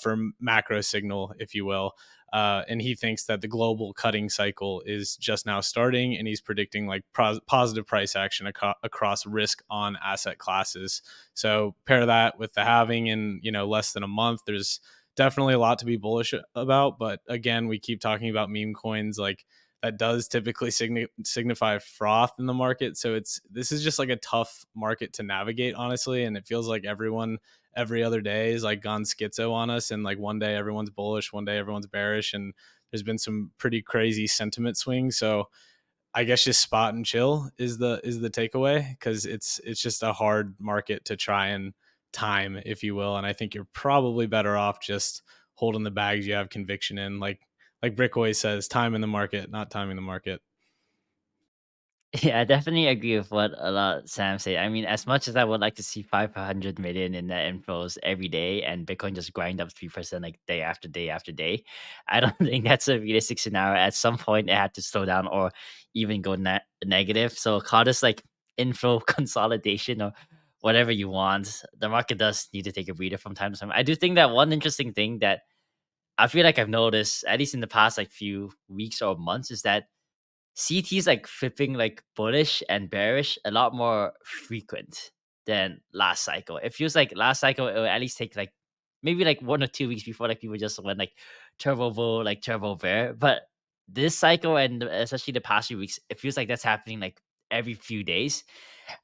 for macro signal, if you will. And he thinks that the global cutting cycle is just now starting, and he's predicting like positive price action across risk on asset classes. So pair that with the halving in, you know, less than a month. There's definitely a lot to be bullish about. But again, we keep talking about meme coins, like that does typically signify froth in the market. So this is just like a tough market to navigate, honestly. And it feels like everyone every other day is like gone schizo on us, and like one day everyone's bullish, one day everyone's bearish, and there's been some pretty crazy sentiment swings. So I guess just spot and chill is the takeaway, because it's just a hard market to try and time, if you will. And I think you're probably better off just holding the bags you have conviction in. Like Brick always says, time in the market, not timing the market. Yeah, I definitely agree with what a lot Sam say. I mean, as much as I would like to see 500 million in net inflows every day and Bitcoin just grind up 3% like day after day after day, I don't think that's a realistic scenario. At some point, it had to slow down or even go negative. So call this like inflow consolidation or whatever you want. The market does need to take a breather from time to time. I do think that one interesting thing that I feel like I've noticed, at least in the past like few weeks or months, is that CT's like flipping like bullish and bearish a lot more frequent than last cycle. It feels like last cycle it would at least take like maybe like 1 or 2 weeks before, like people just went like turbo bull, like turbo bear. But this cycle and especially the past few weeks, it feels like that's happening like every few days.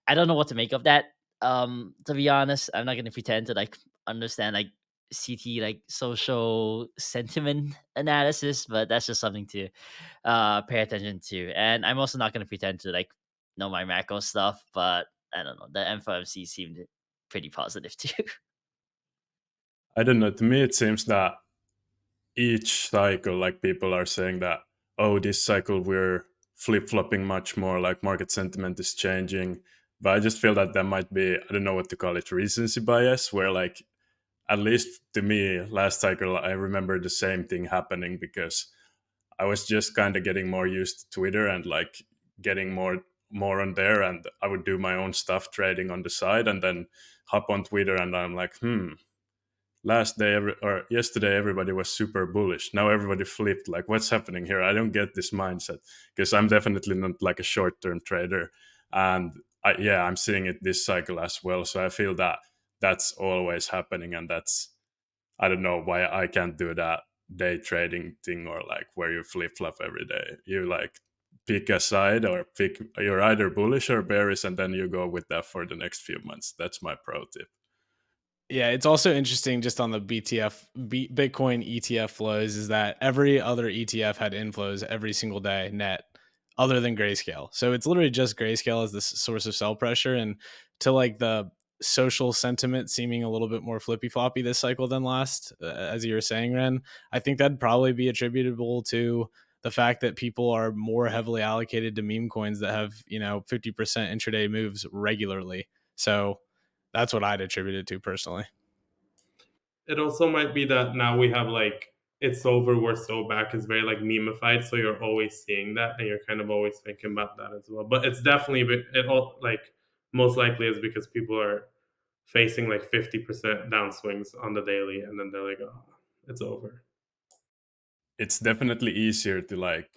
I don't know what to make of that. To be honest, I'm not gonna pretend to like understand like CT like social sentiment analysis, but that's just something to pay attention to. And I'm also not gonna pretend to like know my macro stuff, but I don't know. The MFOMC seemed pretty positive too. I don't know. To me, it seems that each cycle, like people are saying that, oh, this cycle we're flip flopping much more, like market sentiment is changing. But I just feel that might be, I don't know what to call it, recency bias, where like, at least to me, last cycle, I remember the same thing happening because I was just kind of getting more used to Twitter and like getting more on there, and I would do my own stuff trading on the side and then hop on Twitter and I'm like, last day or yesterday everybody was super bullish, now everybody flipped, like what's happening here? I don't get this mindset because I'm definitely not like a short-term trader, and I'm seeing it this cycle as well. So I feel that that's always happening, and that's, I don't know why I can't do that day trading thing, or like where you flip flop every day. You like pick a side or pick, you're either bullish or bearish, and then you go with that for the next few months. That's my pro tip. Yeah, it's also interesting just on the Bitcoin ETF flows is that every other ETF had inflows every single day net other than Grayscale. So it's literally just Grayscale as the source of sell pressure, and to like the social sentiment seeming a little bit more flippy floppy this cycle than last, as you were saying, Ren. I think that'd probably be attributable to the fact that people are more heavily allocated to meme coins that have, 50% intraday moves regularly. So that's what I'd attribute it to personally. It also might be that now we have like it's over, we're so back is very like memeified, so you're always seeing that and you're kind of always thinking about that as well. But it's definitely it all like most likely is because people are facing like 50% downswings on the daily and then they're like, oh, it's over. It's definitely easier to like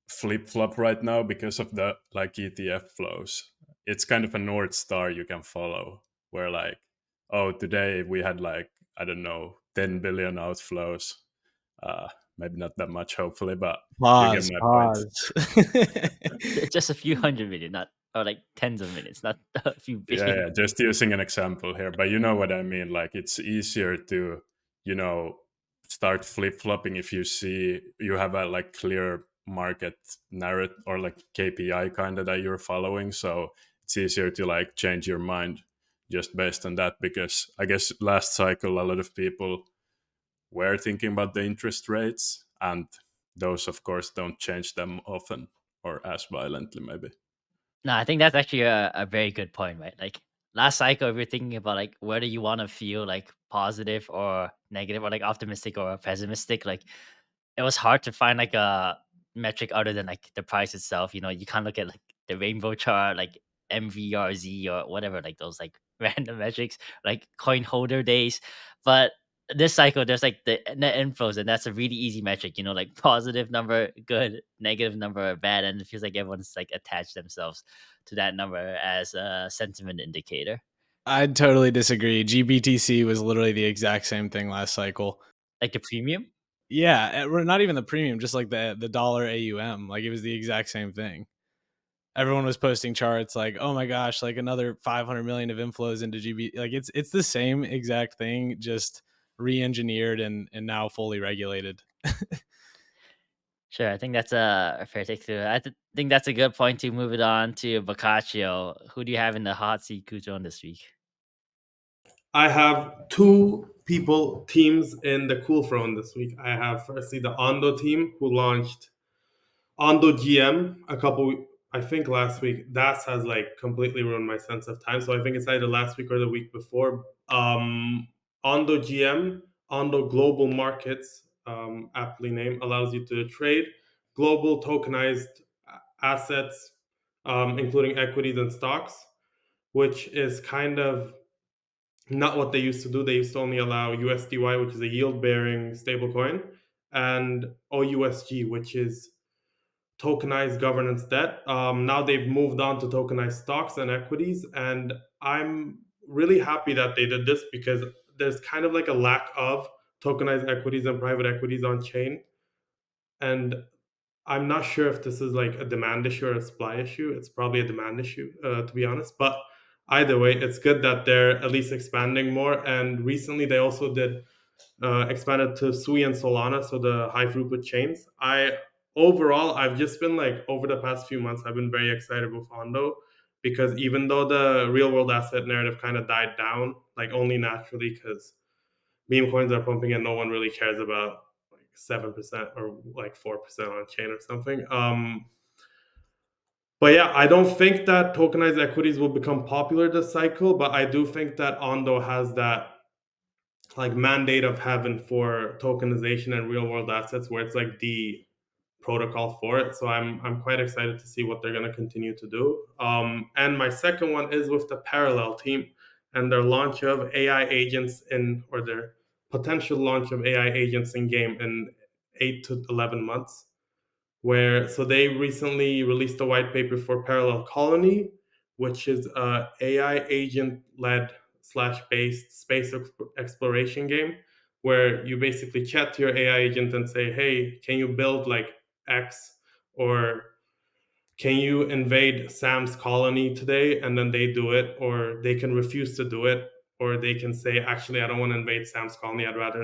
flip flop right now because of the like ETF flows. It's kind of a North Star you can follow, where like, oh, today we had like, I don't know, 10 billion outflows. Maybe not that much, hopefully, but you get my point. Just a few hundred million, not or like tens of millions, not a few billion. Yeah, just using an example here, but you know what I mean. Like it's easier to, start flip flopping if you see you have a like clear market narrative or like KPI kind of that you're following. So it's easier to like change your mind just based on that, because I guess last cycle a lot of people were thinking about the interest rates, and those of course don't change them often or as violently maybe. No, I think that's actually a very good point, right? Like last cycle, if you're thinking about like whether you want to feel like positive or negative or like optimistic or pessimistic, like it was hard to find like a metric other than like the price itself. You can't look at like the rainbow chart, like MVRZ or whatever, like those like random metrics, like coin holder days. But this cycle, there's like the net inflows, and that's a really easy metric. Like positive number, good; negative number, bad. And it feels like everyone's like attached themselves to that number as a sentiment indicator. I'd totally disagree. GBTC was literally the exact same thing last cycle. Like the premium. Yeah, not even the premium, just like the dollar AUM. Like it was the exact same thing. Everyone was posting charts like, oh my gosh, like another 500 million of inflows into GB. Like it's the same exact thing, just re-engineered and now fully regulated. Sure, I think that's a fair take too. Think that's a good point to move it on to Boccaccio. Who do you have in the hot seat, Kujon, this week? I have two teams in the cool throne this week. I have firstly the Ondo team who launched Ondo GM I think last week. That has like completely ruined my sense of time. So I think it's either last week or the week before. Ondo GM, Ondo Global Markets, aptly named, allows you to trade global tokenized assets, including equities and stocks, which is kind of not what they used to do. They used to only allow USDY, which is a yield-bearing stablecoin, and OUSG, which is tokenized governance debt. Now they've moved on to tokenized stocks and equities, and I'm really happy that they did this because there's kind of like a lack of tokenized equities and private equities on chain, and I'm not sure if this is like a demand issue or a supply issue. It's probably a demand issue, to be honest. But either way, it's good that they're at least expanding more. And recently, they also did expanded to Sui and Solana, so the high throughput chains. I've just been like over the past few months, I've been very excited with Ondo because even though the real world asset narrative kind of died down, like only naturally because meme coins are pumping and no one really cares about like 7% or like 4% on chain or something. But yeah, I don't think that tokenized equities will become popular this cycle, but I do think that Ondo has that like mandate of heaven for tokenization and real world assets where it's like the protocol for it. So I'm quite excited to see what they're going to continue to do. And my second one is with the Parallel team and their launch of AI agents or their potential launch of AI agents in game in 8 to 11 months. So they recently released a white paper for Parallel Colony, which is a AI agent led / based space exploration game where you basically chat to your AI agent and say, hey, can you build like X, or can you invade Sam's colony today? And then they do it, or they can refuse to do it, or they can say, actually, I don't want to invade Sam's colony. I'd rather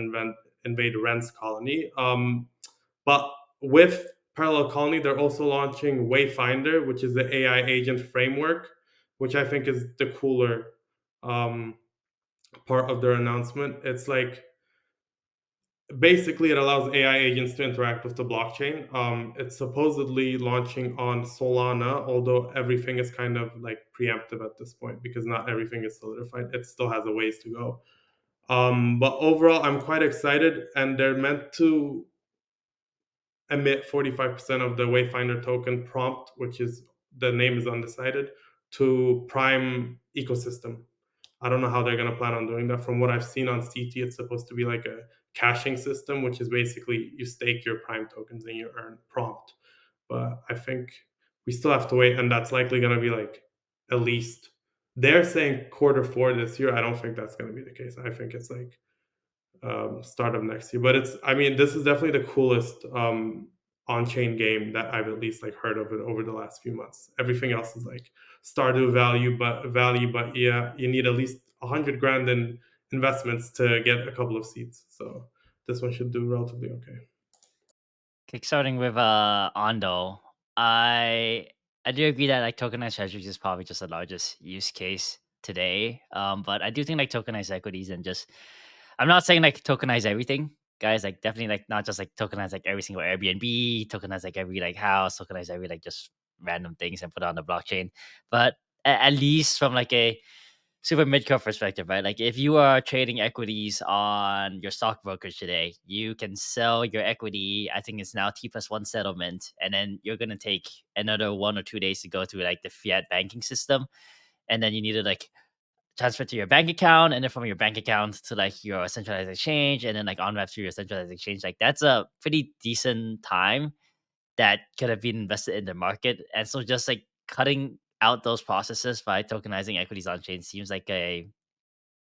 invade Ren's colony. But with Parallel Colony, they're also launching Wayfinder, which is the AI agent framework, which I think is the cooler part of their announcement. It's like basically it allows AI agents to interact with the blockchain. It's supposedly launching on Solana, although everything is kind of like preemptive at this point because not everything is solidified. It still has a ways to go. But overall, I'm quite excited, and they're meant to emit 45% of the Wayfinder token prompt, which is the name is undecided, to Prime ecosystem. I don't know how they're going to plan on doing that. From what I've seen on CT, it's supposed to be like a caching system, which is basically you stake your Prime tokens and you earn prompt. But I think we still have to wait, and that's likely going to be like at least they're saying Q4 this year. I don't think that's going to be the case. I think it's like start of next year. But this is definitely the coolest on-chain game that I've at least like heard of it over the last few months. Everything else is like Stardew but yeah, you need at least 100 grand in investments to get a couple of seats. So this one should do relatively okay. Kickstarting with Ondo, I do agree that like tokenized treasuries is probably just the largest use case today. But I do think like tokenized equities and just I'm not saying like tokenize everything, guys. Like definitely like not just like tokenize like every single Airbnb, tokenize like every like house, tokenize every like just random things and put it on the blockchain. But at least from like a super mid-cap perspective, right? Like if you are trading equities on your stock brokerage today, you can sell your equity. I think it's now T+1 settlement, and then you're gonna take another 1 or 2 days to go through like the fiat banking system, and then you need to like transfer to your bank account, and then from your bank account to like your centralized exchange, and then like on ramp to your centralized exchange. Like that's a pretty decent time that could have been invested in the market. And so just like cutting out those processes by tokenizing equities on chain seems like a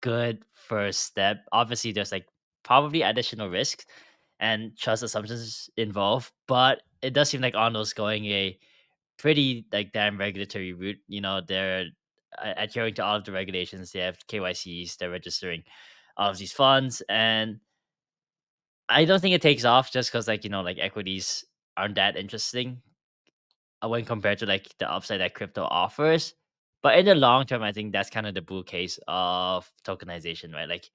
good first step. Obviously, there's like probably additional risks and trust assumptions involved, but it does seem like Ondo's going a pretty like damn regulatory route. You know, they're adhering to all of the regulations. They have KYCs. They're registering all of these funds, and I don't think it takes off just because like like equities aren't that interesting when compared to like the upside that crypto offers. But in the long term, I think that's kind of the bull case of tokenization, right? Like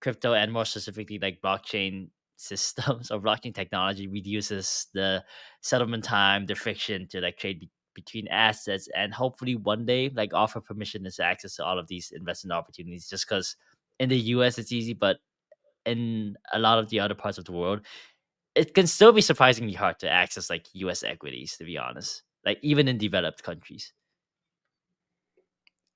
crypto and more specifically like blockchain systems or blockchain technology reduces the settlement time, the friction to like trade between assets, and hopefully one day like offer permissionless access to all of these investment opportunities. Just because in the US it's easy, but in a lot of the other parts of the world, it can still be surprisingly hard to access like US equities, to be honest. Like even in developed countries.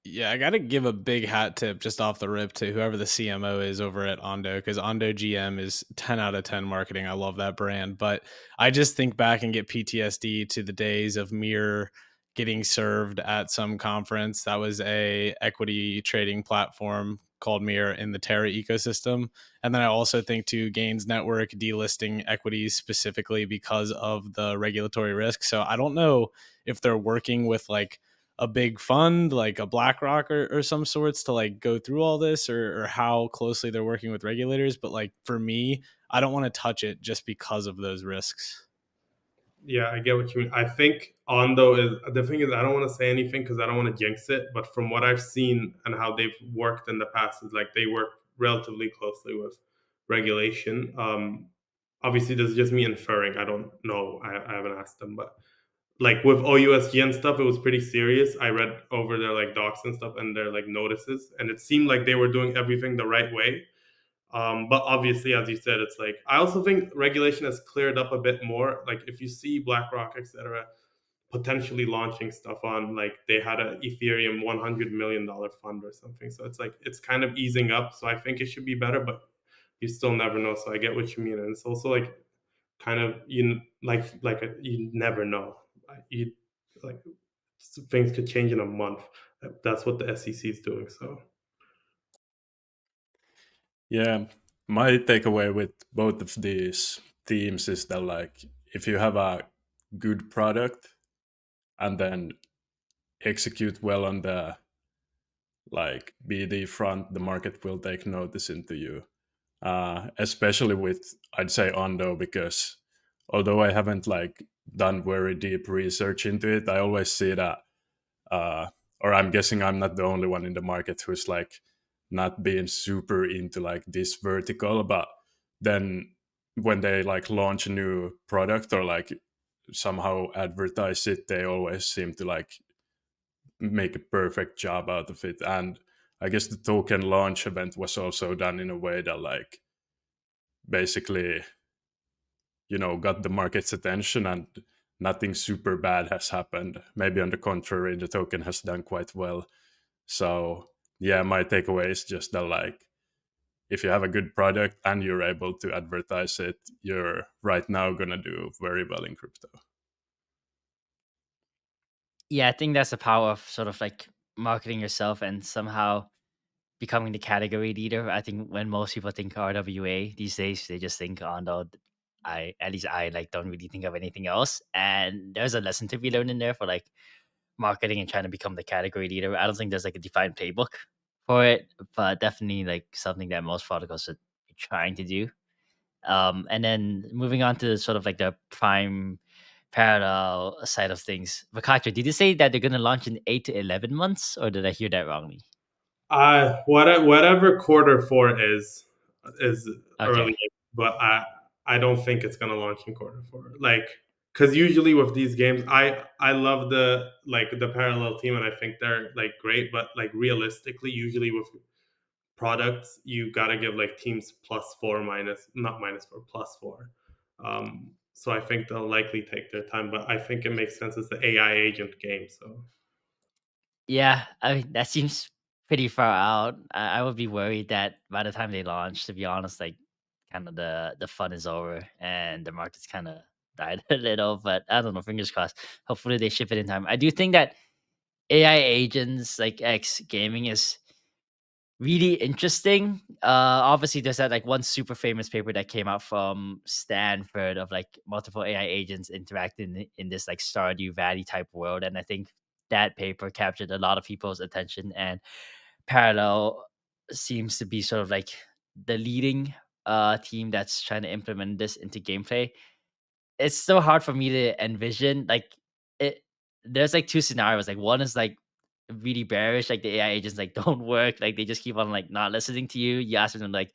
Yeah, I got to give a big hat tip just off the rip to whoever the CMO is over at Ondo, because Ondo GM is 10 out of 10 marketing. I love that brand. But I just think back and get PTSD to the days of Mir getting served at some conference. That was a equity trading platform called Mirror in the Terra ecosystem. And then I also think too, Gains Network delisting equities specifically because of the regulatory risk. So I don't know if they're working with like a big fund like a BlackRock or some sorts to like go through all this, or how closely they're working with regulators. But like for me, I don't want to touch it just because of those risks. Yeah, I get what you mean. I think Ondo is the thing is I don't want to say anything because I don't want to jinx it. But from what I've seen and how they've worked in the past, is like they work relatively closely with regulation. Obviously, this is just me inferring. I don't know. I haven't asked them, but like with OUSG and stuff, it was pretty serious. I read over their like docs and stuff and their like notices, and it seemed like they were doing everything the right way. But obviously, as you said, it's like I also think regulation has cleared up a bit more. Like if you see BlackRock, etc., potentially launching stuff on like they had a Ethereum $100 million fund or something. So it's like it's kind of easing up. So I think it should be better, but you still never know. So I get what you mean, and it's also like kind of you never know. You like things could change in a month. That's what the SEC is doing. So Yeah, my takeaway with both of these themes is that like if you have a good product and then execute well on the like BD front, the market will take notice into you. Especially with I'd say Ondo, because although I haven't like done very deep research into it, I always see that or I'm guessing I'm not the only one in the market who's like not being super into like this vertical, but then when they like launch a new product or like somehow advertise it, they always seem to like make a perfect job out of it. And I guess the token launch event was also done in a way that like basically got the market's attention, and nothing super bad has happened. Maybe on the contrary, the token has done quite well. So yeah, my takeaway is just that like if you have a good product and you're able to advertise it, you're right now gonna do very well in crypto. Yeah, I think that's the power of sort of like marketing yourself and somehow becoming the category leader. I think when most people think RWA these days, they just think Ondo. At least I like don't really think of anything else. And there's a lesson to be learned in there for like marketing and trying to become the category leader. I don't think there's like a defined playbook for it, but definitely like something that most protocols should be trying to do. And then moving on to sort of like the prime parallel side of things. Vakatra, did you say that they're going to launch in 8 to 11 months, or did I hear that wrongly? whatever quarter 4 is Okay. early, but I don't think it's gonna launch in quarter 4. Like, because usually with these games, I love the parallel team, and I think they're like great. But like realistically, usually with products, you gotta give like teams +4 minus not -4 +4. So I think they'll likely take their time, but I think it makes sense. It's the AI agent game, so. Yeah, I mean, that seems pretty far out. I would be worried that by the time they launch, to be honest, like kind of the fun is over and the market's kind of died a little. But I don't know. Fingers crossed. Hopefully they ship it in time. I do think that AI agents like X gaming is really interesting. Obviously, there's that like one super famous paper that came out from Stanford of like multiple AI agents interacting in this like Stardew Valley type world, and I think that paper captured a lot of people's attention. And Parallel seems to be sort of like the leading team that's trying to implement this into gameplay. It's so hard for me to envision like it. There's like two scenarios. Like one is like really bearish, like the AI agents like don't work, like they just keep on like not listening to you. You ask them like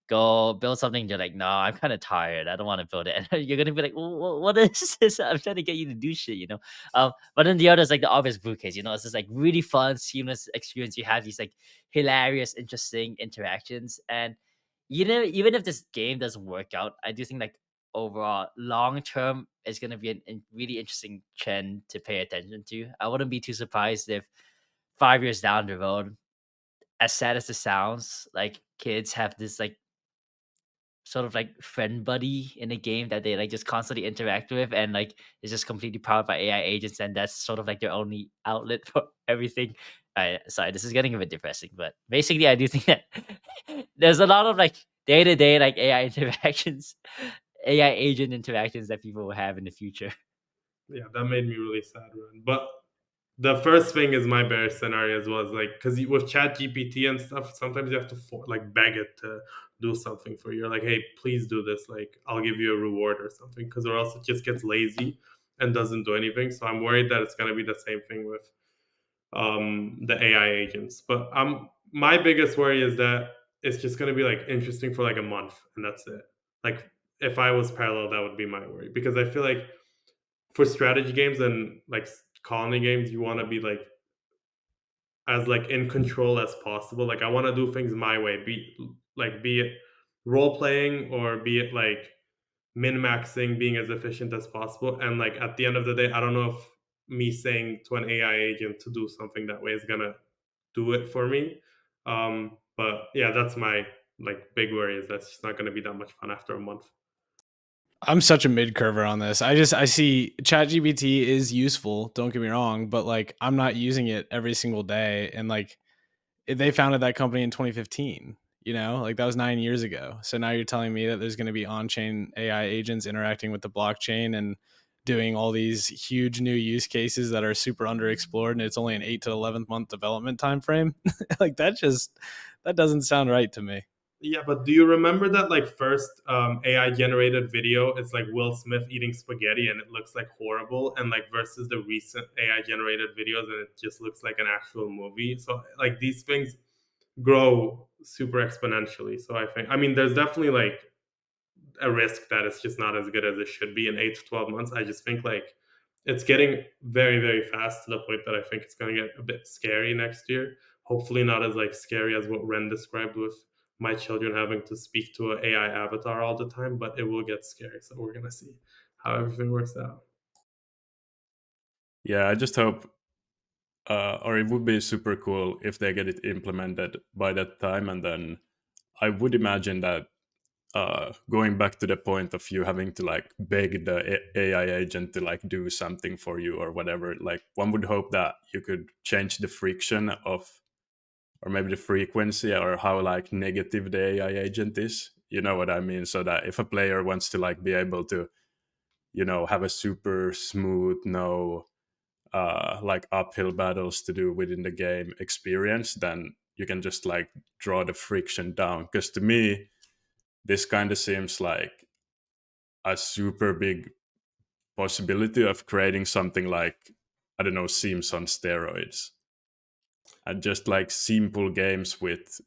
go build something, you're like, no, I'm kind of tired. I don't want to build it. And you're gonna be like, what is this? I'm trying to get you to do shit. But then the other is like the obvious blue case, it's just like really fun, seamless experience. You have these like hilarious, interesting interactions. And even if this game doesn't work out, I do think like overall long term is going to be a really interesting trend to pay attention to. I wouldn't be too surprised if 5 years down the road, as sad as it sounds, like kids have this like sort of like friend buddy in a game that they like just constantly interact with, and like it's just completely powered by AI agents, and that's sort of like their only outlet for everything. Sorry, this is getting a bit depressing, but basically, I do think that there's a lot of like day to day like AI interactions, AI agent interactions that people will have in the future. Yeah, that made me really sad, man. But the first thing is my bear scenarios was like, because with Chat GPT and stuff, sometimes you have to like beg it to do something for you. You're like, hey, please do this. Like, I'll give you a reward or something, because or else it just gets lazy and doesn't do anything. So I'm worried that it's gonna be the same thing with the AI agents. But my biggest worry is that it's just gonna be like interesting for like a month and that's it. Like if I was parallel, that would be my worry, because I feel like for strategy games and like colony games, you want to be like as like in control as possible. Like I want to do things my way, be it role playing or be it like min maxing, being as efficient as possible. And like at the end of the day, I don't know if me saying to an AI agent to do something that way is gonna do it for me. But yeah, that's my like big worry, is that's just not gonna be that much fun after a month. I'm such a mid curver on this. I see ChatGPT is useful, don't get me wrong, but like I'm not using it every single day. And like they founded that company in 2015, like that was 9 years ago. So now you're telling me that there's going to be on-chain AI agents interacting with the blockchain and doing all these huge new use cases that are super underexplored, and it's only an 8 to 11 month development time frame. Like that doesn't sound right to me. Yeah, but do you remember that like first AI generated video? It's like Will Smith eating spaghetti and it looks like horrible, and like versus the recent AI generated videos and it just looks like an actual movie. So like these things grow super exponentially. So I mean, there's definitely like a risk that it's just not as good as it should be in 8 to 12 months. I just think like it's getting very, very fast to the point that I think it's going to get a bit scary next year. Hopefully, not as like scary as what Ren described with my children having to speak to an AI avatar all the time, but it will get scary. So we're gonna see how everything works out. Yeah, I just hope, or it would be super cool if they get it implemented by that time, and then I would imagine that going back to the point of you having to like beg the AI agent to like do something for you or whatever, like one would hope that you could change the friction of, or maybe the frequency, or how like negative the AI agent is. You know what I mean? So that if a player wants to like be able to, have a super smooth, no like uphill battles to do within the game experience, then you can just like draw the friction down. Because to me, this kind of seems like a super big possibility of creating something like, I don't know, Sims on steroids, and just like simple games with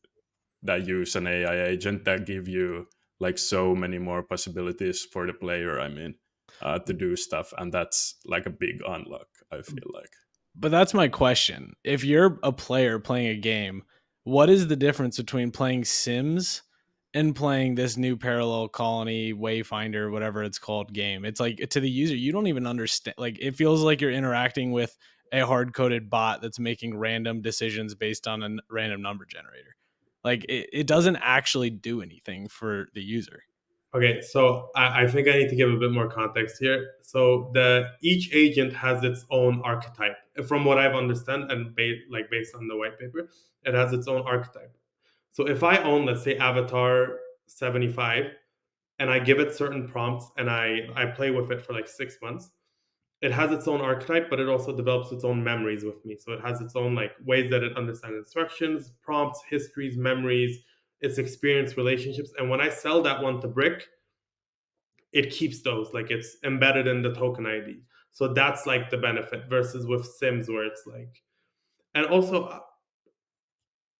that use an AI agent that give you like so many more possibilities for the player. I mean, to do stuff, and that's like a big unlock, I feel like. But that's my question. If you're a player playing a game, what is the difference between playing Sims and playing this new parallel colony, Wayfinder, whatever it's called game? It's like to the user, you don't even understand. Like it feels like you're interacting with a hard coded bot that's making random decisions based on a random number generator. Like it doesn't actually do anything for the user. Okay, so I think I need to give a bit more context here. So each agent has its own archetype, from what I've understand, and based on the white paper, it has its own archetype. So if I own, let's say, Avatar 75, and I give it certain prompts, and I play with it for like 6 months, it has its own archetype, but it also develops its own memories with me. So it has its own like ways that it understands instructions, prompts, histories, memories, its experience, relationships. And when I sell that one to Brick, it keeps those, like it's embedded in the token ID. So that's like the benefit versus with Sims where it's like, and also,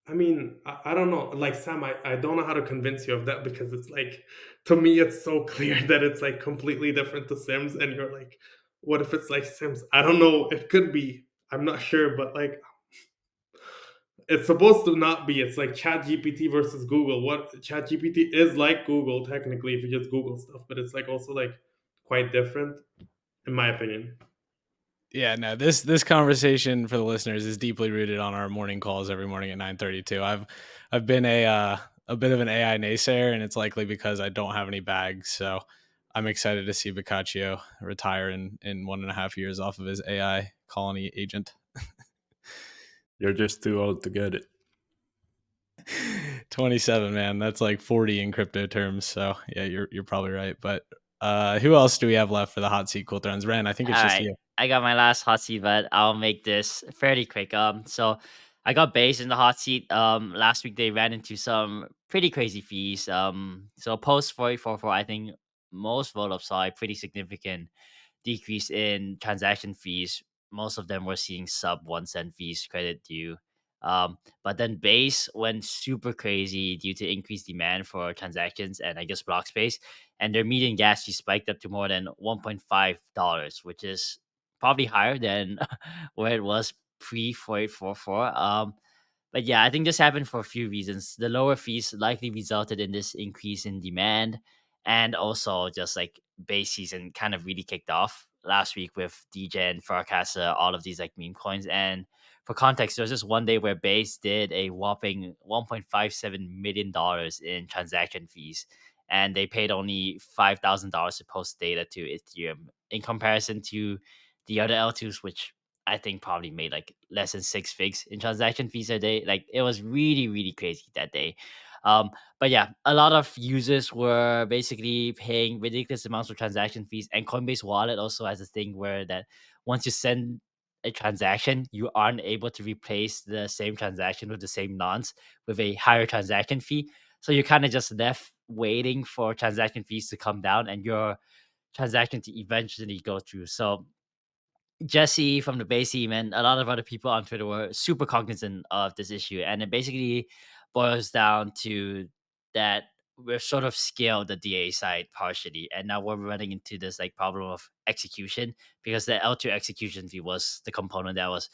I mean, I don't know, like Sam, I don't know how to convince you of that, because it's like, to me, it's so clear that it's like completely different to Sims. And you're like, what if it's like Sims? I don't know. It could be. I'm not sure, but like, it's supposed to not be. It's like Chat GPT versus Google. What Chat GPT is like Google technically if you just Google stuff, but it's like also like quite different, in my opinion. Yeah, no, this conversation for the listeners is deeply rooted on our morning calls every morning at 9:32. I've been a bit of an AI naysayer, and it's likely because I don't have any bags. So I'm excited to see Boccaccio retire in 1.5 years off of his AI colony agent. You're just too old to get it. 27, man. That's like 40 in crypto terms. So yeah, you're probably right. But who else do we have left for the hot seat cool thrones? Ren, I think it's All just right, you. I got my last hot seat, but I'll make this fairly quick. So I got Base in the hot seat. Last week they ran into some pretty crazy fees. So post 44.4, I think most rollups saw a pretty significant decrease in transaction fees. Most of them were seeing sub 1 cent fees credit due. But then Base went super crazy due to increased demand for transactions and I guess block space. And their median gas fee spiked up to more than $1.5, which is probably higher than where it was pre 4844. But yeah, I think this happened for a few reasons. The lower fees likely resulted in this increase in demand, and also just like base season kind of really kicked off last week with DGen, Farcasa, all of these like meme coins. And for context, there was just one day where Base did a whopping $1.57 million in transaction fees, and they paid only $5,000 to post data to Ethereum in comparison to the other L2s, which I think probably made like less than 6 figs in transaction fees a day. Like it was really, really crazy that day. Um, but yeah, a lot of users were basically paying ridiculous amounts of transaction fees, and Coinbase Wallet also has a thing where that once you send a transaction, you aren't able to replace the same transaction with the same nonce with a higher transaction fee. So you're kind of just left waiting for transaction fees to come down and your transaction to eventually go through. So Jesse from the base team and a lot of other people on Twitter were super cognizant of this issue. And it basically boils down to that we've sort of scaled the DA side partially. And now we're running into this like problem of execution because the L2 execution fee was the component that was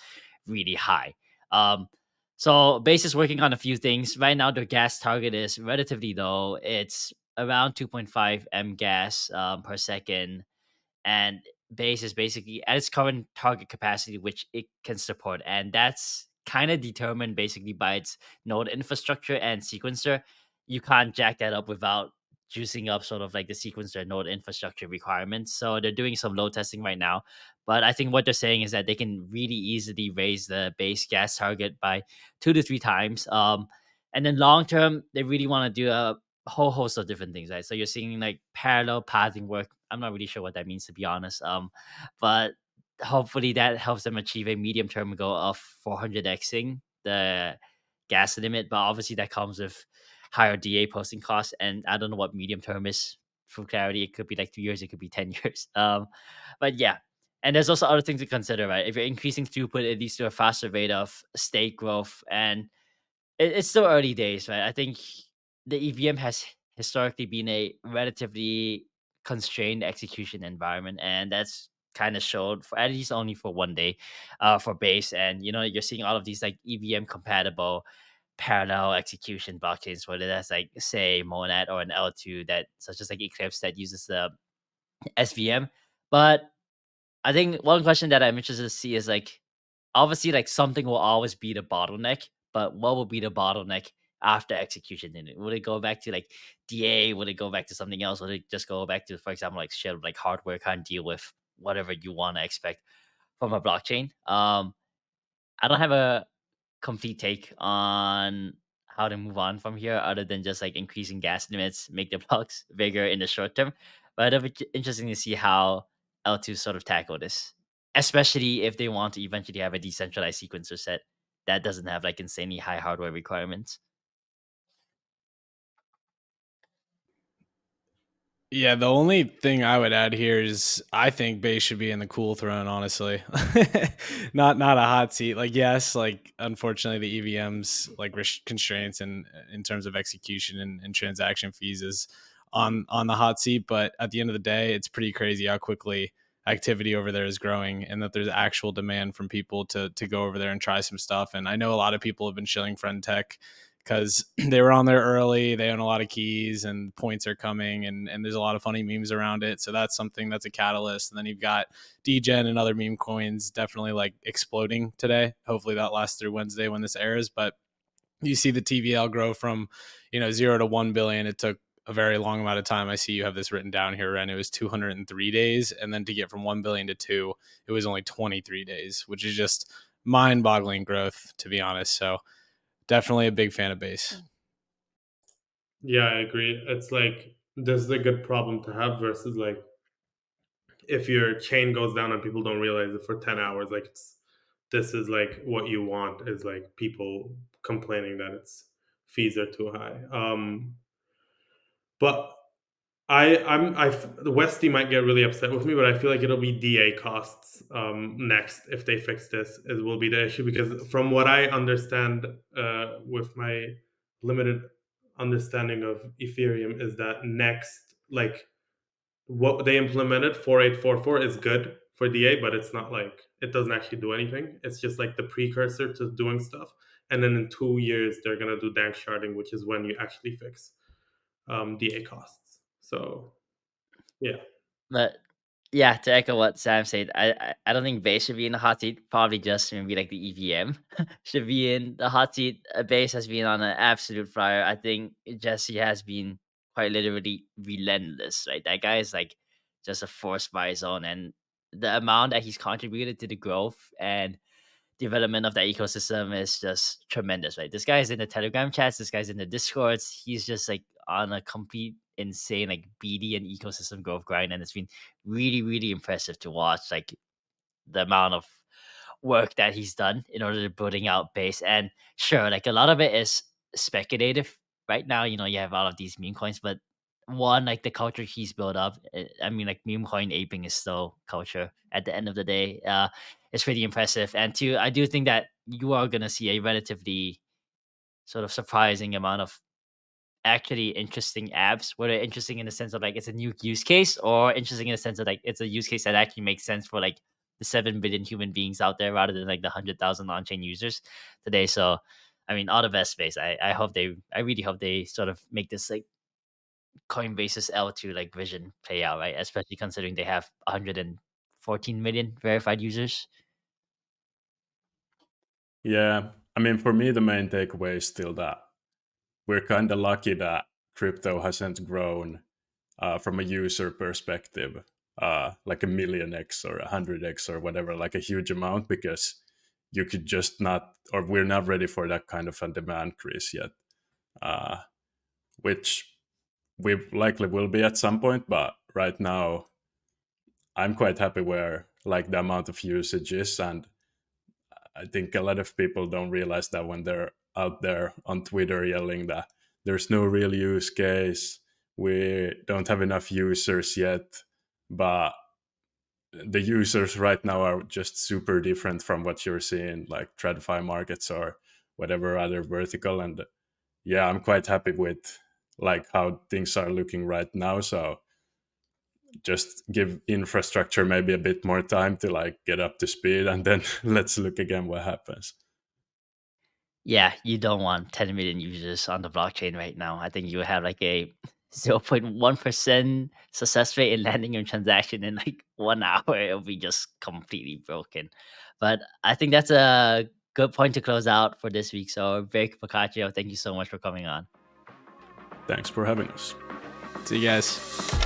really high. Um, so Base is working on a few things. Right now, their gas target is relatively low. It's around 2.5 M gas per second, and Base is basically at its current target capacity, which it can support, and that's kind of determined basically by its node infrastructure and sequencer. You can't jack that up without juicing up sort of like the sequencer node infrastructure requirements. So they're doing some load testing right now, but I think what they're saying is that they can really easily raise the base gas target by 2 to 3 times. And then long term, they really want to do a whole host of different things, right? So you're seeing like parallel pathing work. I'm not really sure what that means, to be honest. But hopefully that helps them achieve a medium term goal of 400xing the gas limit. But obviously that comes with higher DA posting costs, and I don't know what medium term is. For clarity, it could be like 2 years, it could be 10 years. But yeah. And there's also other things to consider, right? If you're increasing throughput, it leads to a faster rate of state growth, and it's still early days, right? I think the EVM has historically been a relatively constrained execution environment, and that's kind of showed for at least only for one day for Base. And you're seeing all of these like EVM compatible parallel execution blockchains, whether that's like say Monad or an L2 that such as like Eclipse that uses the SVM. But I think one question that I'm interested to see is like, obviously, like something will always be the bottleneck, but what will be the bottleneck after execution in it? Would it go back to like DA? Would it go back to something else? Would it just go back to, for example, like shit, like hardware can't deal with whatever you want to expect from a blockchain? I don't have a complete take on how to move on from here other than just like increasing gas limits, make the blocks bigger in the short term. But it'll be interesting to see how L2 sort of tackle this, especially if they want to eventually have a decentralized sequencer set that doesn't have like insanely high hardware requirements. Yeah, the only thing I would add here is I think Base should be in the cool throne, honestly. Not a hot seat. Like, yes, like unfortunately the EVM's like constraints and in terms of execution and transaction fees is on the hot seat, but at the end of the day, it's pretty crazy how quickly activity over there is growing and that there's actual demand from people to go over there and try some stuff. And I know a lot of people have been shilling Friend Tech because they were on there early. They own a lot of keys and points are coming and there's a lot of funny memes around it. So that's something that's a catalyst. And then you've got DGen and other meme coins definitely like exploding today. Hopefully that lasts through Wednesday when this airs. But you see the TVL grow from, 0 to 1 billion. It took a very long amount of time. I see you have this written down here, and it was 203 days. And then to get from 1 billion to 2, it was only 23 days, which is just mind-boggling growth, to be honest. So definitely a big fan of Base. Yeah, I agree. It's like this is a good problem to have versus like if your chain goes down and people don't realize it for 10 hours, like this is like what you want is like people complaining that its fees are too high. But the Westy might get really upset with me, but I feel like it'll be DA costs next if they fix this. It will be the issue because from what I understand, with my limited understanding of Ethereum, is that next, like what they implemented 4844 is good for DA, but it's not like it doesn't actually do anything. It's just like the precursor to doing stuff. And then in 2 years they're gonna do dank sharding, which is when you actually fix DA costs. So yeah. But yeah, to echo what Sam said, I don't think Base should be in the hot seat. Probably just maybe like the EVM should be in the hot seat. Base has been on an absolute flyer. I think Jesse has been quite literally relentless, right? That guy is like just a force by his own, and the amount that he's contributed to the growth and development of that ecosystem is just tremendous, right? This guy is in the Telegram chats, this guy's in the Discords. He's just like on a complete insane like BD and ecosystem growth grind, and it's been really, really impressive to watch. Like the amount of work that he's done in order to building out Base. And sure, like a lot of it is speculative right now. You have all of these meme coins, but one, like the culture he's built up. I mean, like meme coin aping is still culture at the end of the day. It's pretty impressive. And two, I do think that you are gonna see a relatively sort of surprising amount of actually interesting apps, whether interesting in the sense of like it's a new use case or interesting in the sense of like it's a use case that actually makes sense for like the 7 billion human beings out there rather than like the 100,000 on-chain users today. So I mean, all the best Space. I really hope they sort of make this like Coinbase's L2 like vision play out, right? Especially considering they have 114 million verified users. Yeah, I mean, for me, the main takeaway is still that we're kind of lucky that crypto hasn't grown from a user perspective, like a million X or 100X or whatever, like a huge amount, because you could just not, or we're not ready for that kind of a demand increase yet, which we likely will be at some point. But right now, I'm quite happy where like the amount of usage is, and I think a lot of people don't realize that when they're out there on Twitter yelling that there's no real use case, we don't have enough users yet, but the users right now are just super different from what you're seeing like TradFi markets or whatever other vertical. And yeah, I'm quite happy with like how things are looking right now. So just give infrastructure maybe a bit more time to like get up to speed, and then let's look again what happens. Yeah, you don't want 10 million users on the blockchain right now. I think you have like a 0.1% success rate in landing your transaction in like 1 hour. It'll be just completely broken. But I think that's a good point to close out for this week. So, Vic Boccaccio, thank you so much for coming on. Thanks for having us. See you guys.